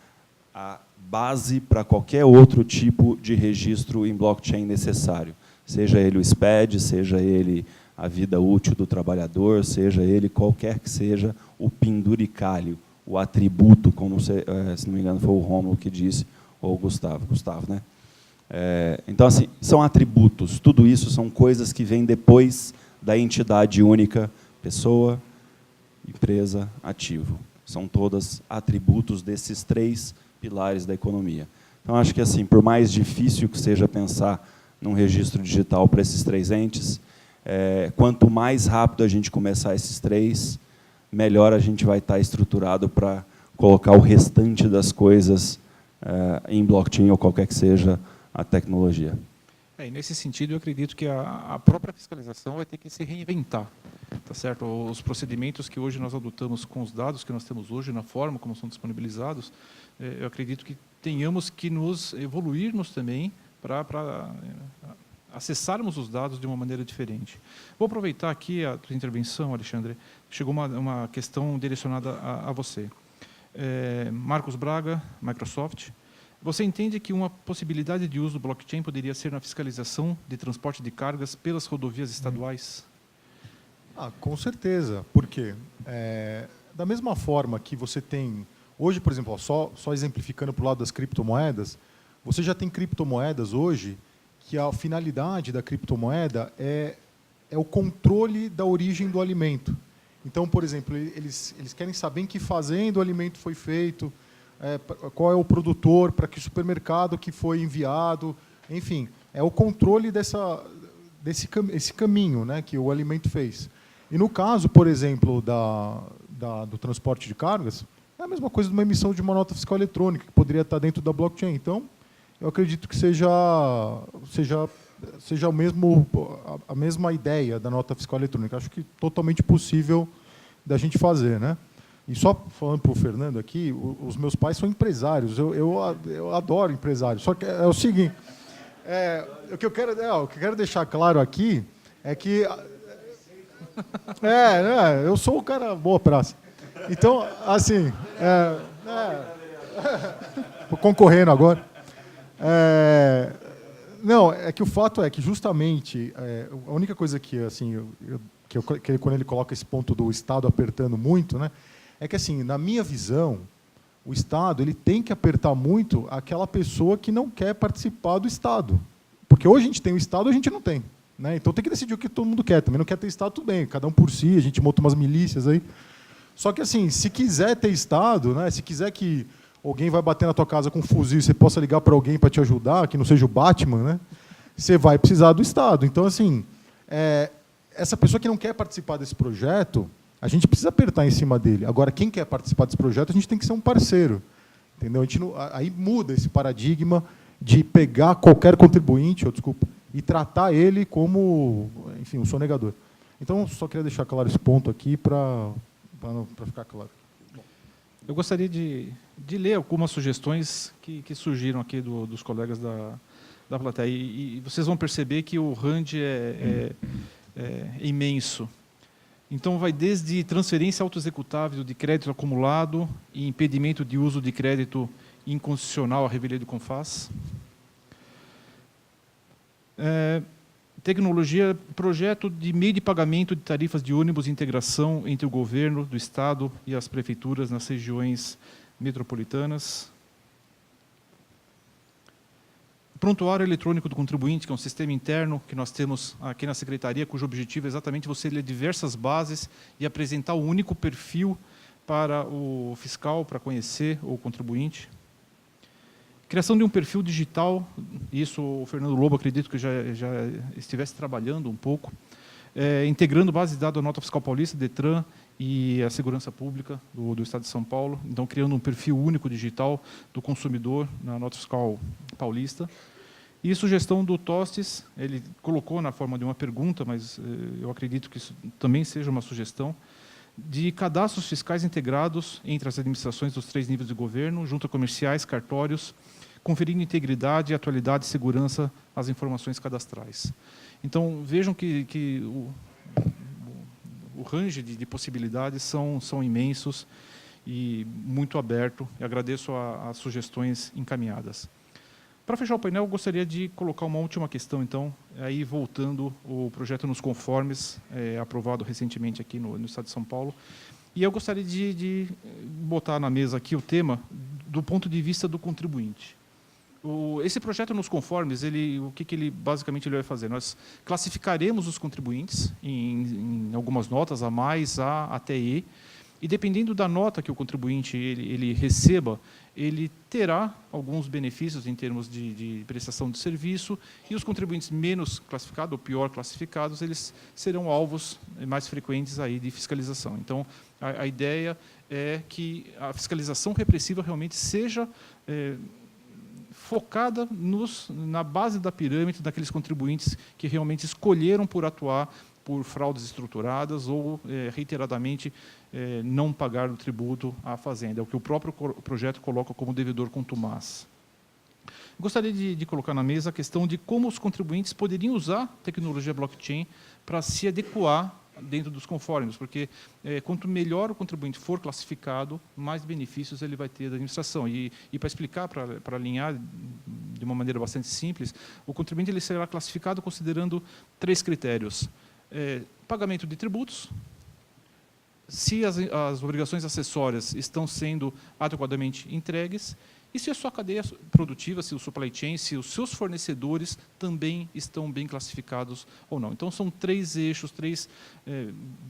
a base para qualquer outro tipo de registro em blockchain necessário, seja ele o SPED, seja ele a vida útil do trabalhador, seja ele qualquer que seja o penduricalho, o atributo, como se não me engano foi o Rômulo que disse, ou o Gustavo, né? Então, assim, são atributos, tudo isso são coisas que vêm depois da entidade única, pessoa, empresa, ativo. São todas atributos desses 3 pilares da economia. Então, acho que, assim, por mais difícil que seja pensar num registro digital para esses 3 entes, quanto mais rápido a gente começar esses 3, melhor a gente vai estar estruturado para colocar o restante das coisas em blockchain ou qualquer que seja a tecnologia. E nesse sentido, eu acredito que a própria fiscalização vai ter que se reinventar, tá certo? Os procedimentos que hoje nós adotamos com os dados que nós temos hoje, na forma como são disponibilizados, eu acredito que tenhamos que nos evoluirmos também para acessarmos os dados de uma maneira diferente. Vou aproveitar aqui a tua intervenção, Alexandre. Chegou uma questão direcionada a você. Marcos Braga, Microsoft. Você entende que uma possibilidade de uso do blockchain poderia ser na fiscalização de transporte de cargas pelas rodovias estaduais? Com certeza. Por quê? Da mesma forma que você tem... Hoje, por exemplo, só exemplificando para o lado das criptomoedas, você já tem criptomoedas hoje que a finalidade da criptomoeda é o controle da origem do alimento. Então, por exemplo, eles querem saber em que fazenda o alimento foi feito, qual é o produtor, para que supermercado que foi enviado, enfim, é o controle desse caminho, né, que o alimento fez. E no caso, por exemplo, do transporte de cargas, é a mesma coisa de uma emissão de uma nota fiscal eletrônica, que poderia estar dentro da blockchain. Então, eu acredito que seja a mesma ideia da nota fiscal eletrônica. Acho que totalmente possível da gente fazer, né? E só falando para o Fernando aqui, os meus pais são empresários. Eu adoro empresários. Só que é o seguinte, o que eu quero deixar claro aqui é que eu sou o cara boa praça. Então, assim, concorrendo agora. Não, é que o fato é que justamente a única coisa que assim que quando ele coloca esse ponto do Estado apertando muito, né, é que assim, na minha visão, o Estado ele tem que apertar muito aquela pessoa que não quer participar do Estado, porque hoje a gente tem o Estado, a gente não tem, né? Então tem que decidir o que todo mundo quer. Também não quer ter Estado, tudo bem, cada um por si, a gente monta umas milícias aí. Só que assim, se quiser ter Estado, né, se quiser que alguém vai bater na tua casa com um fuzil e você possa ligar para alguém para te ajudar, que não seja o Batman, né? Você vai precisar do Estado. Então, assim, essa pessoa que não quer participar desse projeto, a gente precisa apertar em cima dele. Agora, quem quer participar desse projeto, a gente tem que ser um parceiro. Entendeu? A gente não, aí muda esse paradigma de pegar qualquer contribuinte, e tratar ele como, enfim, um sonegador. Então, só queria deixar claro esse ponto aqui para ficar claro. Eu gostaria de ler algumas sugestões que surgiram aqui dos colegas da plateia. E vocês vão perceber que o RAND é imenso. Então, vai desde transferência autoexecutável de crédito acumulado e impedimento de uso de crédito inconstitucional à revelia do CONFAS. Tecnologia, projeto de meio de pagamento de tarifas de ônibus e integração entre o governo do Estado e as prefeituras nas regiões metropolitanas. Prontuário eletrônico do contribuinte, que é um sistema interno que nós temos aqui na Secretaria, cujo objetivo é exatamente você ler diversas bases e apresentar um único perfil para o fiscal, para conhecer o contribuinte. Criação de um perfil digital, isso o Fernando Lobo, acredito que já estivesse trabalhando um pouco, integrando base de dados da Nota Fiscal Paulista, DETRAN e a Segurança Pública do Estado de São Paulo, então criando um perfil único digital do consumidor na Nota Fiscal Paulista. E sugestão do Tostes, ele colocou na forma de uma pergunta, mas eu acredito que isso também seja uma sugestão, de cadastros fiscais integrados entre as administrações dos 3 níveis de governo, junto a comerciais, cartórios, conferindo integridade, atualidade e segurança às informações cadastrais. Então, vejam que o range de possibilidades são imensos e muito aberto. Eu agradeço as sugestões encaminhadas. Para fechar o painel, eu gostaria de colocar uma última questão, então, aí voltando o projeto nos conformes, aprovado recentemente aqui no Estado de São Paulo. E eu gostaria de botar na mesa aqui o tema do ponto de vista do contribuinte. Esse projeto nos conformes, o que ele basicamente vai fazer? Nós classificaremos os contribuintes em algumas notas, A+, A até E, e dependendo da nota que o contribuinte ele receba, ele terá alguns benefícios em termos de prestação de serviço, e os contribuintes menos classificados ou pior classificados, eles serão alvos mais frequentes aí de fiscalização. Então, a ideia é que a fiscalização repressiva realmente seja focada na base da pirâmide daqueles contribuintes que realmente escolheram por atuar por fraudes estruturadas ou reiteradamente não pagar o tributo à Fazenda, é o que o próprio projeto coloca como devedor contumaz. Gostaria de colocar na mesa a questão de como os contribuintes poderiam usar a tecnologia blockchain para se adequar dentro dos conformes, porque quanto melhor o contribuinte for classificado, mais benefícios ele vai ter da administração. E para explicar, para alinhar de uma maneira bastante simples, o contribuinte ele será classificado considerando 3 critérios. Pagamento de tributos, se as obrigações acessórias estão sendo adequadamente entregues, e se a sua cadeia produtiva, se o supply chain, se os seus fornecedores também estão bem classificados ou não. Então, são 3 eixos, 3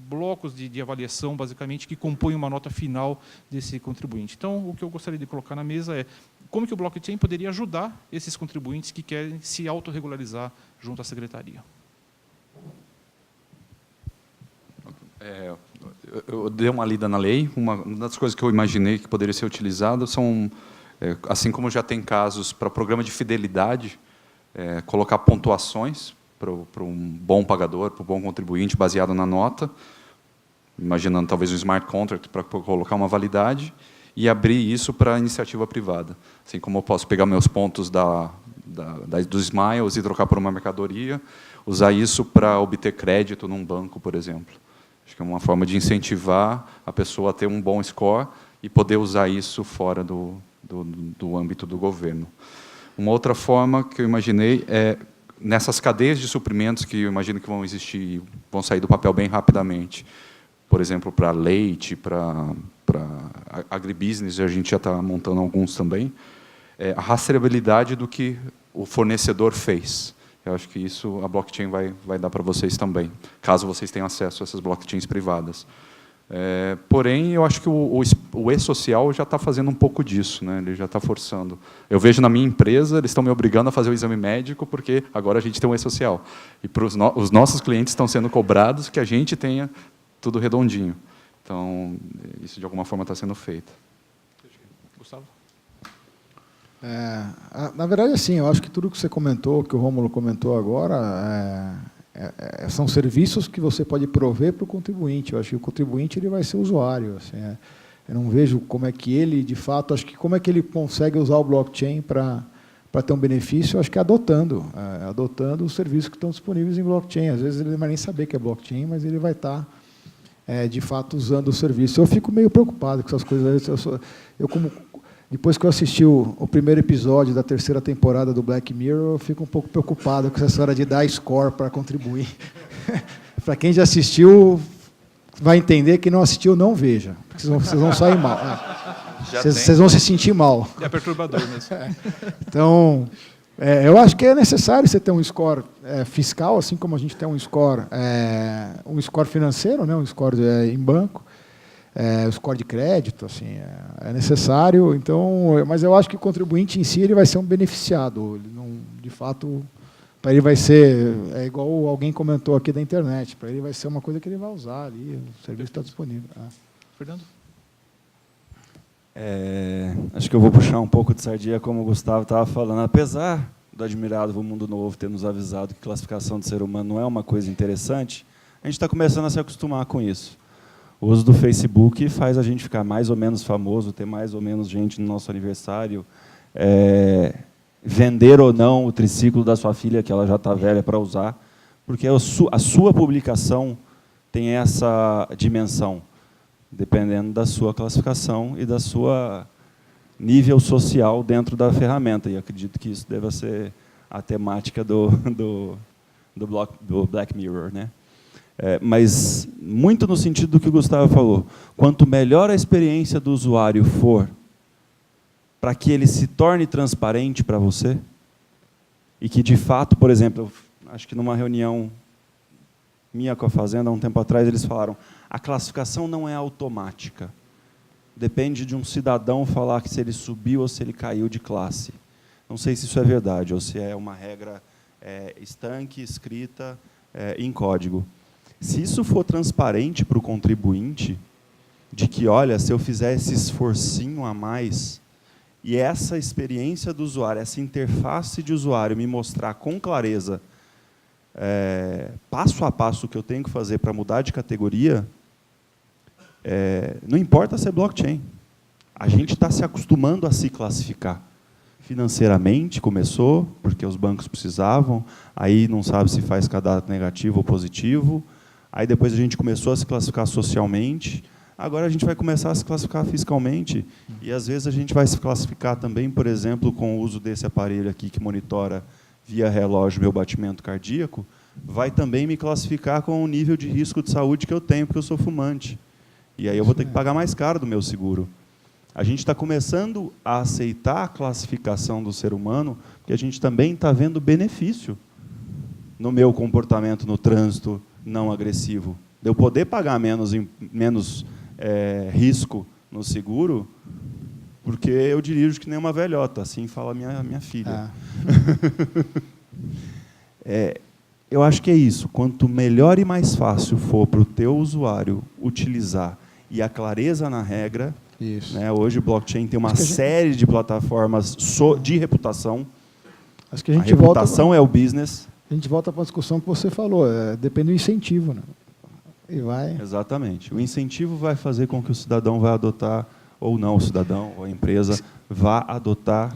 blocos de avaliação, basicamente, que compõem uma nota final desse contribuinte. Então, o que eu gostaria de colocar na mesa é como que o blockchain poderia ajudar esses contribuintes que querem se autorregularizar junto à Secretaria. Eu dei uma lida na lei. Uma das coisas que eu imaginei que poderia ser utilizado são, assim como já tem casos para programa de fidelidade, colocar pontuações para um bom pagador, para um bom contribuinte, baseado na nota, imaginando talvez um smart contract para colocar uma validade, e abrir isso para a iniciativa privada. Assim como eu posso pegar meus pontos dos Smiles e trocar por uma mercadoria, usar isso para obter crédito num banco, por exemplo. Acho que é uma forma de incentivar a pessoa a ter um bom score e poder usar isso fora do âmbito do governo. Uma outra forma que eu imaginei é, nessas cadeias de suprimentos que eu imagino que vão existir, vão sair do papel bem rapidamente, por exemplo, para leite, para agribusiness, a gente já está montando alguns também, a rastreabilidade do que o fornecedor fez. Eu acho que isso a blockchain vai dar para vocês também, caso vocês tenham acesso a essas blockchains privadas. Porém, eu acho que o e-social já está fazendo um pouco disso, né? Ele já está forçando. Eu vejo na minha empresa, eles estão me obrigando a fazer o exame médico, porque agora a gente tem um e-social. E os nossos clientes estão sendo cobrados que a gente tenha tudo redondinho. Então, isso de alguma forma está sendo feito. Gustavo? Na verdade, assim, eu acho que tudo que você comentou, que o Rômulo comentou agora, são serviços que você pode prover para o contribuinte. Eu acho que o contribuinte ele vai ser usuário. Assim, eu não vejo como é que ele, de fato, acho que como é que ele consegue usar o blockchain para ter um benefício. Eu acho que é adotando os serviços que estão disponíveis em blockchain. Às vezes ele não vai nem saber que é blockchain, mas ele vai estar de fato usando o serviço. Eu fico meio preocupado com essas coisas. Depois que eu assisti o primeiro episódio da 3ª temporada do Black Mirror, eu fico um pouco preocupado com essa história de dar score para contribuir. Para quem já assistiu, vai entender. Quem não assistiu, não veja. Porque vocês vão sair mal. Vocês vão se sentir mal. É perturbador mesmo. Então, eu acho que é necessário você ter um score fiscal, assim como a gente tem um score financeiro, né, um score em banco. O score de crédito, assim, é necessário. Então, mas eu acho que o contribuinte em si ele vai ser um beneficiado. Ele não, de fato, para ele vai ser igual alguém comentou aqui da internet. Para ele vai ser uma coisa que ele vai usar ali. O serviço está disponível. Fernando? Acho que eu vou puxar um pouco de sardinha, como o Gustavo estava falando. Apesar do Admirável Mundo Novo ter nos avisado que classificação do ser humano não é uma coisa interessante, a gente está começando a se acostumar com isso. O uso do Facebook faz a gente ficar mais ou menos famoso, ter mais ou menos gente no nosso aniversário, vender ou não o triciclo da sua filha, que ela já está velha para usar, porque a sua publicação tem essa dimensão, dependendo da sua classificação e da sua nível social dentro da ferramenta. E acredito que isso deva ser a temática do Black Mirror, né? Mas muito no sentido do que o Gustavo falou. Quanto melhor a experiência do usuário for, para que ele se torne transparente para você, e que, de fato, por exemplo, acho que numa reunião minha com a Fazenda, há um tempo atrás, eles falaram: a classificação não é automática. Depende de um cidadão falar que se ele subiu ou se ele caiu de classe. Não sei se isso é verdade, ou se é uma regra estanque, escrita em código. Se isso for transparente para o contribuinte, de que, olha, se eu fizer esse esforcinho a mais, e essa experiência do usuário, essa interface de usuário me mostrar com clareza, passo a passo, o que eu tenho que fazer para mudar de categoria, não importa se é blockchain. A gente está se acostumando a se classificar. Financeiramente começou, porque os bancos precisavam, aí não sabe se faz cadastro negativo ou positivo, aí depois a gente começou a se classificar socialmente, agora a gente vai começar a se classificar fiscalmente, e às vezes a gente vai se classificar também, por exemplo, com o uso desse aparelho aqui que monitora via relógio meu batimento cardíaco, vai também me classificar com o nível de risco de saúde que eu tenho, porque eu sou fumante. E aí eu vou ter que pagar mais caro do meu seguro. A gente está começando a aceitar a classificação do ser humano, porque a gente também está vendo benefício no meu comportamento no trânsito não agressivo. De eu poder pagar menos risco no seguro, porque eu dirijo que nem uma velhota, assim fala minha filha. Eu acho que é isso. Quanto melhor e mais fácil for para o teu usuário utilizar e a clareza na regra, né, hoje o blockchain tem uma série de plataformas de reputação. Acho que a reputação é o business. A gente volta para a discussão que você falou, depende do incentivo, né? E vai. Exatamente. O incentivo vai fazer com que o cidadão vai adotar, ou não o cidadão, ou a empresa, vá adotar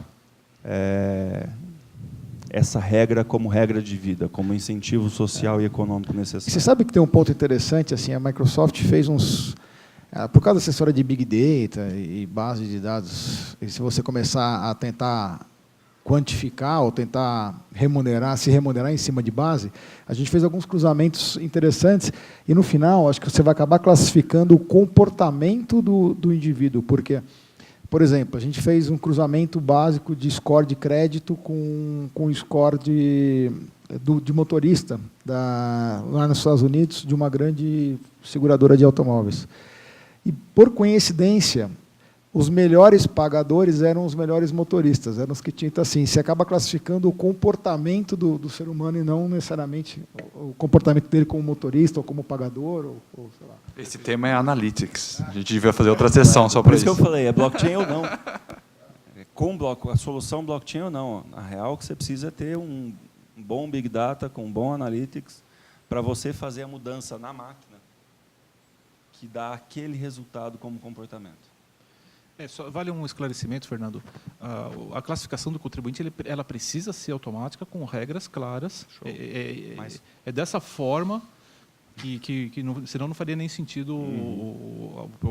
essa regra como regra de vida, como incentivo social e econômico necessário. Você sabe que tem um ponto interessante, assim, a Microsoft fez por causa dessa história de Big Data e base de dados, e se você começar a tentar quantificar ou tentar se remunerar em cima de base, a gente fez alguns cruzamentos interessantes e, no final, acho que você vai acabar classificando o comportamento do indivíduo, porque, por exemplo, a gente fez um cruzamento básico de score de crédito com score de motorista lá nos Estados Unidos, de uma grande seguradora de automóveis. E, por coincidência, os melhores pagadores eram os melhores motoristas, eram os que tinham. Então, assim, você acaba classificando o comportamento do ser humano e não necessariamente o comportamento dele como motorista ou como pagador, ou sei lá. Esse tema é Analytics. A gente devia fazer outra sessão só para isso. Por isso que eu falei, é blockchain ou não. A solução blockchain ou não. Na real, o que você precisa é ter um bom Big Data, com um bom Analytics, para você fazer a mudança na máquina, que dá aquele resultado como comportamento. Só vale um esclarecimento, Fernando. A classificação do contribuinte ela precisa ser automática, com regras claras. É dessa forma que senão não faria nem sentido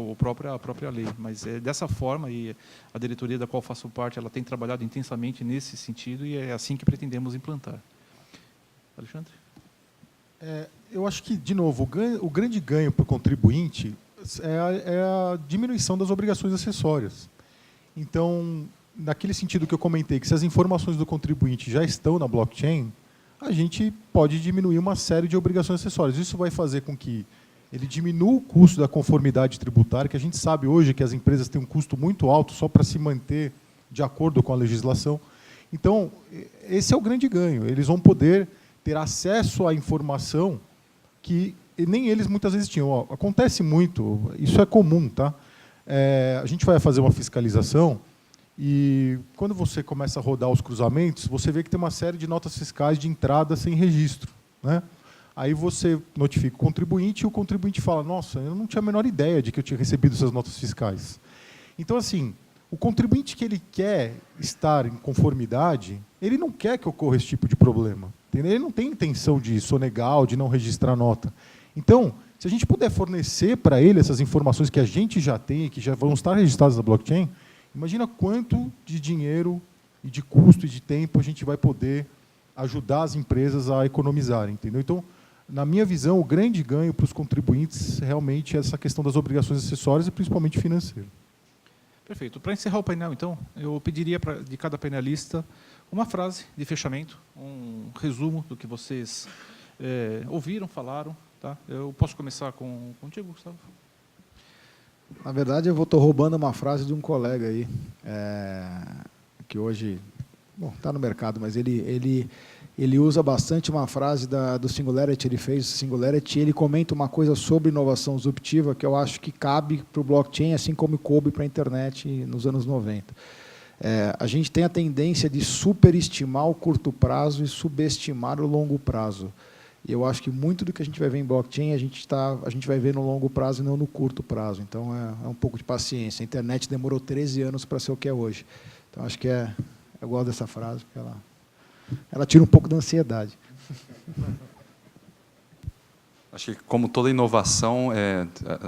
a própria lei. Mas é dessa forma, e a diretoria da qual faço parte, ela tem trabalhado intensamente nesse sentido, e é assim que pretendemos implantar. Alexandre? Eu acho que, de novo, o grande ganho para o contribuinte é a diminuição das obrigações acessórias. Então, naquele sentido que eu comentei, que se as informações do contribuinte já estão na blockchain, a gente pode diminuir uma série de obrigações acessórias. Isso vai fazer com que ele diminua o custo da conformidade tributária, que a gente sabe hoje que as empresas têm um custo muito alto só para se manter de acordo com a legislação. Então, esse é o grande ganho. Eles vão poder ter acesso à informação que nem eles muitas vezes tinham. Acontece muito, isso é comum, tá? A gente vai fazer uma fiscalização e, quando você começa a rodar os cruzamentos, você vê que tem uma série de notas fiscais de entrada sem registro, né? Aí você notifica o contribuinte e o contribuinte fala: nossa, eu não tinha a menor ideia de que eu tinha recebido essas notas fiscais. Então, assim, o contribuinte que ele quer estar em conformidade, ele não quer que ocorra esse tipo de problema. Entendeu? Ele não tem intenção de sonegar ou de não registrar nota. Então, se a gente puder fornecer para ele essas informações que a gente já tem, que já vão estar registradas na blockchain, imagina quanto de dinheiro e de custo e de tempo a gente vai poder ajudar as empresas a economizarem. Entendeu? Então, na minha visão, o grande ganho para os contribuintes realmente é essa questão das obrigações acessórias e principalmente financeiro. Perfeito. Para encerrar o painel, então, eu pediria de cada painelista uma frase de fechamento, um resumo do que vocês ouviram, falaram. Tá? Eu posso começar contigo, Gustavo? Na verdade, eu estou roubando uma frase de um colega aí, que hoje está no mercado, mas ele usa bastante uma frase do Singularity. Ele fez o Singularity e ele comenta uma coisa sobre inovação disruptiva que eu acho que cabe para o blockchain, assim como coube para a internet nos anos 90. A gente tem a tendência de superestimar o curto prazo e subestimar o longo prazo. E eu acho que muito do que a gente vai ver em blockchain, a gente vai ver no longo prazo e não no curto prazo. Então, é um pouco de paciência. A internet demorou 13 anos para ser o que é hoje. Então, acho que eu gosto dessa frase, porque ela tira um pouco da ansiedade. Acho que, como toda inovação,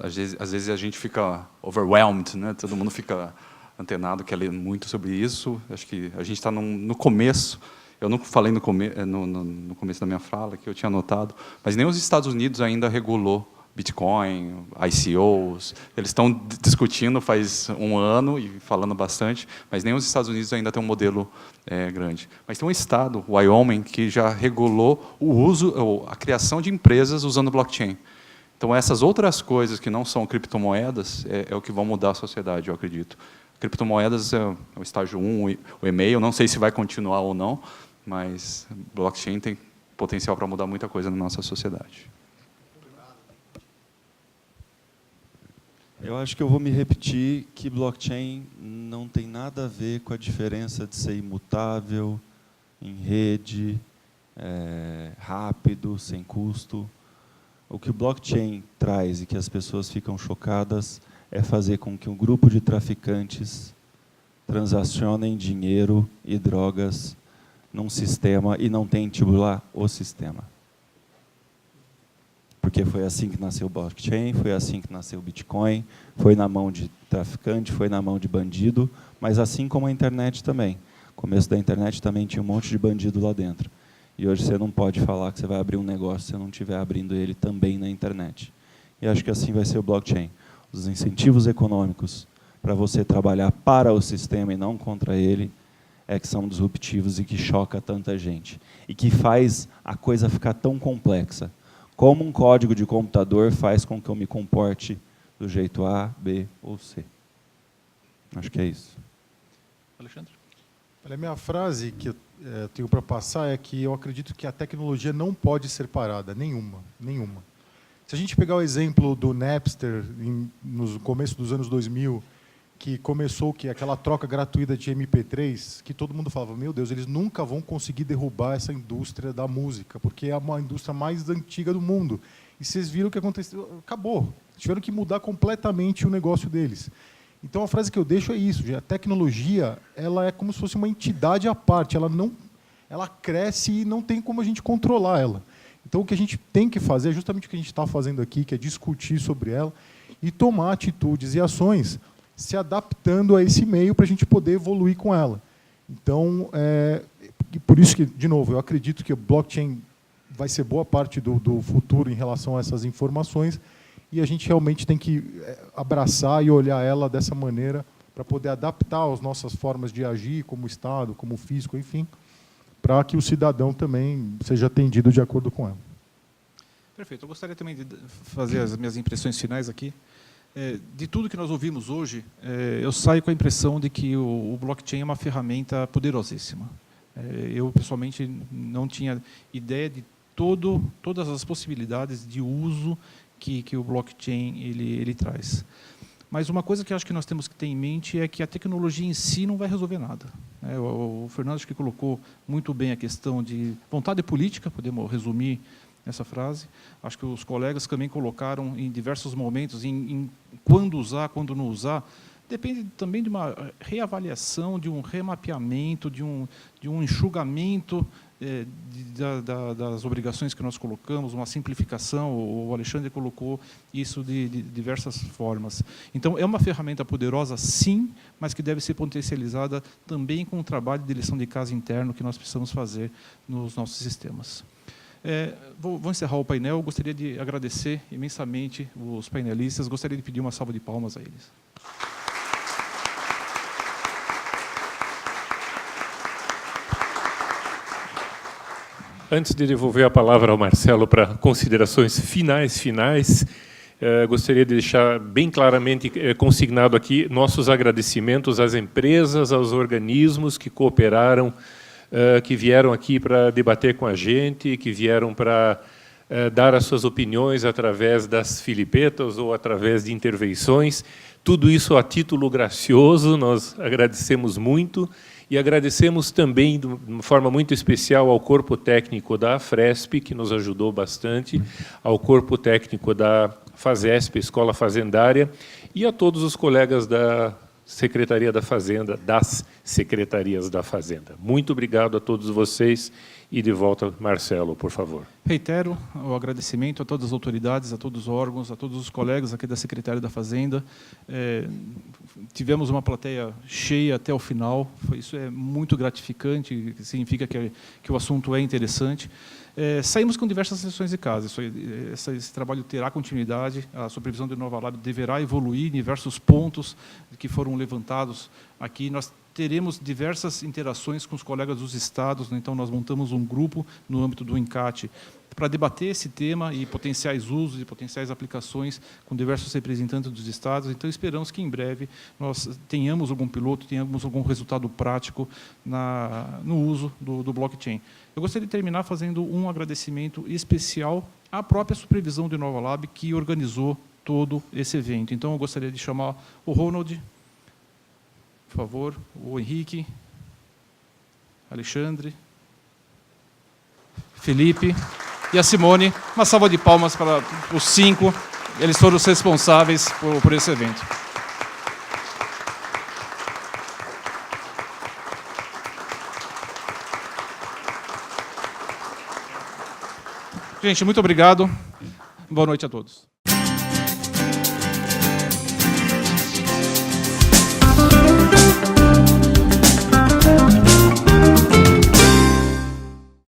às vezes a gente fica overwhelmed, né? Todo mundo fica antenado, quer ler muito sobre isso. Acho que a gente está no começo. Eu não falei no começo da minha fala, que eu tinha anotado, mas nem os Estados Unidos ainda regulou Bitcoin, ICOs. Eles estão discutindo faz um ano e falando bastante, mas nem os Estados Unidos ainda tem um modelo grande. Mas tem um estado, Wyoming, que já regulou o uso, a criação de empresas usando blockchain. Então, essas outras coisas que não são criptomoedas é o que vão mudar a sociedade, eu acredito. Criptomoedas é o estágio 1, o e-mail, não sei se vai continuar ou não, mas blockchain tem potencial para mudar muita coisa na nossa sociedade. Eu acho que eu vou me repetir que blockchain não tem nada a ver com a diferença de ser imutável, em rede, rápido, sem custo. O que o blockchain traz e que as pessoas ficam chocadas é fazer com que um grupo de traficantes transacionem dinheiro e drogas num sistema e não tente burlar o sistema. Porque foi assim que nasceu o blockchain, foi assim que nasceu o Bitcoin, foi na mão de traficante, foi na mão de bandido, mas assim como a internet também. No começo da internet também tinha um monte de bandido lá dentro. E hoje você não pode falar que você vai abrir um negócio se você não estiver abrindo ele também na internet. E acho que assim vai ser o blockchain. Os incentivos econômicos para você trabalhar para o sistema e não contra ele que são disruptivos e que choca tanta gente. E que faz a coisa ficar tão complexa. Como um código de computador faz com que eu me comporte do jeito A, B ou C. Acho que é isso. Alexandre? Olha, a minha frase que eu tenho para passar é que eu acredito que a tecnologia não pode ser parada, nenhuma. Se a gente pegar o exemplo do Napster, no começo dos anos 2000, que começou aquela troca gratuita de MP3, que todo mundo falava, meu Deus, eles nunca vão conseguir derrubar essa indústria da música, porque é uma indústria mais antiga do mundo. E vocês viram o que aconteceu, acabou. Tiveram que mudar completamente o negócio deles. Então, a frase que eu deixo é isso, a tecnologia ela é como se fosse uma entidade à parte, ela cresce e não tem como a gente controlar ela. Então, o que a gente tem que fazer é justamente o que a gente está fazendo aqui, que é discutir sobre ela e tomar atitudes e ações se adaptando a esse meio para a gente poder evoluir com ela. Então, por isso que, de novo, eu acredito que o blockchain vai ser boa parte do futuro em relação a essas informações e a gente realmente tem que abraçar e olhar ela dessa maneira para poder adaptar as nossas formas de agir como Estado, como físico, enfim, para que o cidadão também seja atendido de acordo com ela. Perfeito. Eu gostaria também de fazer as minhas impressões finais aqui. De tudo que nós ouvimos hoje, eu saio com a impressão de que o blockchain é uma ferramenta poderosíssima. Eu, pessoalmente, não tinha ideia de todas as possibilidades de uso que o blockchain ele traz. Mas uma coisa que eu acho que nós temos que ter em mente é que a tecnologia em si não vai resolver nada. O Fernando acho que colocou muito bem a questão de vontade política, podemos resumir essa frase. Acho que os colegas também colocaram em diversos momentos, em quando usar, quando não usar. Depende também de uma reavaliação, de um remapeamento, de um enxugamento das obrigações que nós colocamos, uma simplificação. O Alexandre colocou isso de diversas formas. Então, é uma ferramenta poderosa, sim, mas que deve ser potencializada também com o trabalho de lição de casa interno que nós precisamos fazer nos nossos sistemas. Vou encerrar o painel. Gostaria de agradecer imensamente os painelistas. Gostaria de pedir uma salva de palmas a eles. Antes de devolver a palavra ao Marcelo para considerações finais, gostaria de deixar bem claramente consignado aqui nossos agradecimentos às empresas, aos organismos que cooperaram, que vieram aqui para debater com a gente, que vieram para dar as suas opiniões através das filipetas ou através de intervenções. Tudo isso a título gracioso, nós agradecemos muito. E agradecemos também, de uma forma muito especial, ao corpo técnico da Afresp, que nos ajudou bastante, ao corpo técnico da FASESP, Escola Fazendária, e a todos os colegas da Secretaria da Fazenda, das Secretarias da Fazenda. Muito obrigado a todos vocês. E de volta, Marcelo, por favor. Reitero o agradecimento a todas as autoridades, a todos os órgãos, a todos os colegas aqui da Secretaria da Fazenda. Tivemos uma plateia cheia até o final. Isso é muito gratificante, significa que o assunto é interessante. Saímos com diversas lições de casa. Esse trabalho terá continuidade. A supervisão do InovaLab deverá evoluir em diversos pontos que foram levantados aqui. Nós teremos diversas interações com os colegas dos estados, então nós montamos um grupo no âmbito do ENCAT para debater esse tema e potenciais usos e potenciais aplicações com diversos representantes dos estados. Então, esperamos que, em breve, nós tenhamos algum piloto, tenhamos algum resultado prático no uso do blockchain. Eu gostaria de terminar fazendo um agradecimento especial à própria supervisão do InovaLab, que organizou todo esse evento. Então, eu gostaria de chamar o Ronald, por favor, o Henrique, Alexandre, Felipe e a Simone. Uma salva de palmas para os 5. Eles foram os responsáveis por esse evento. Gente, muito obrigado. Boa noite a todos.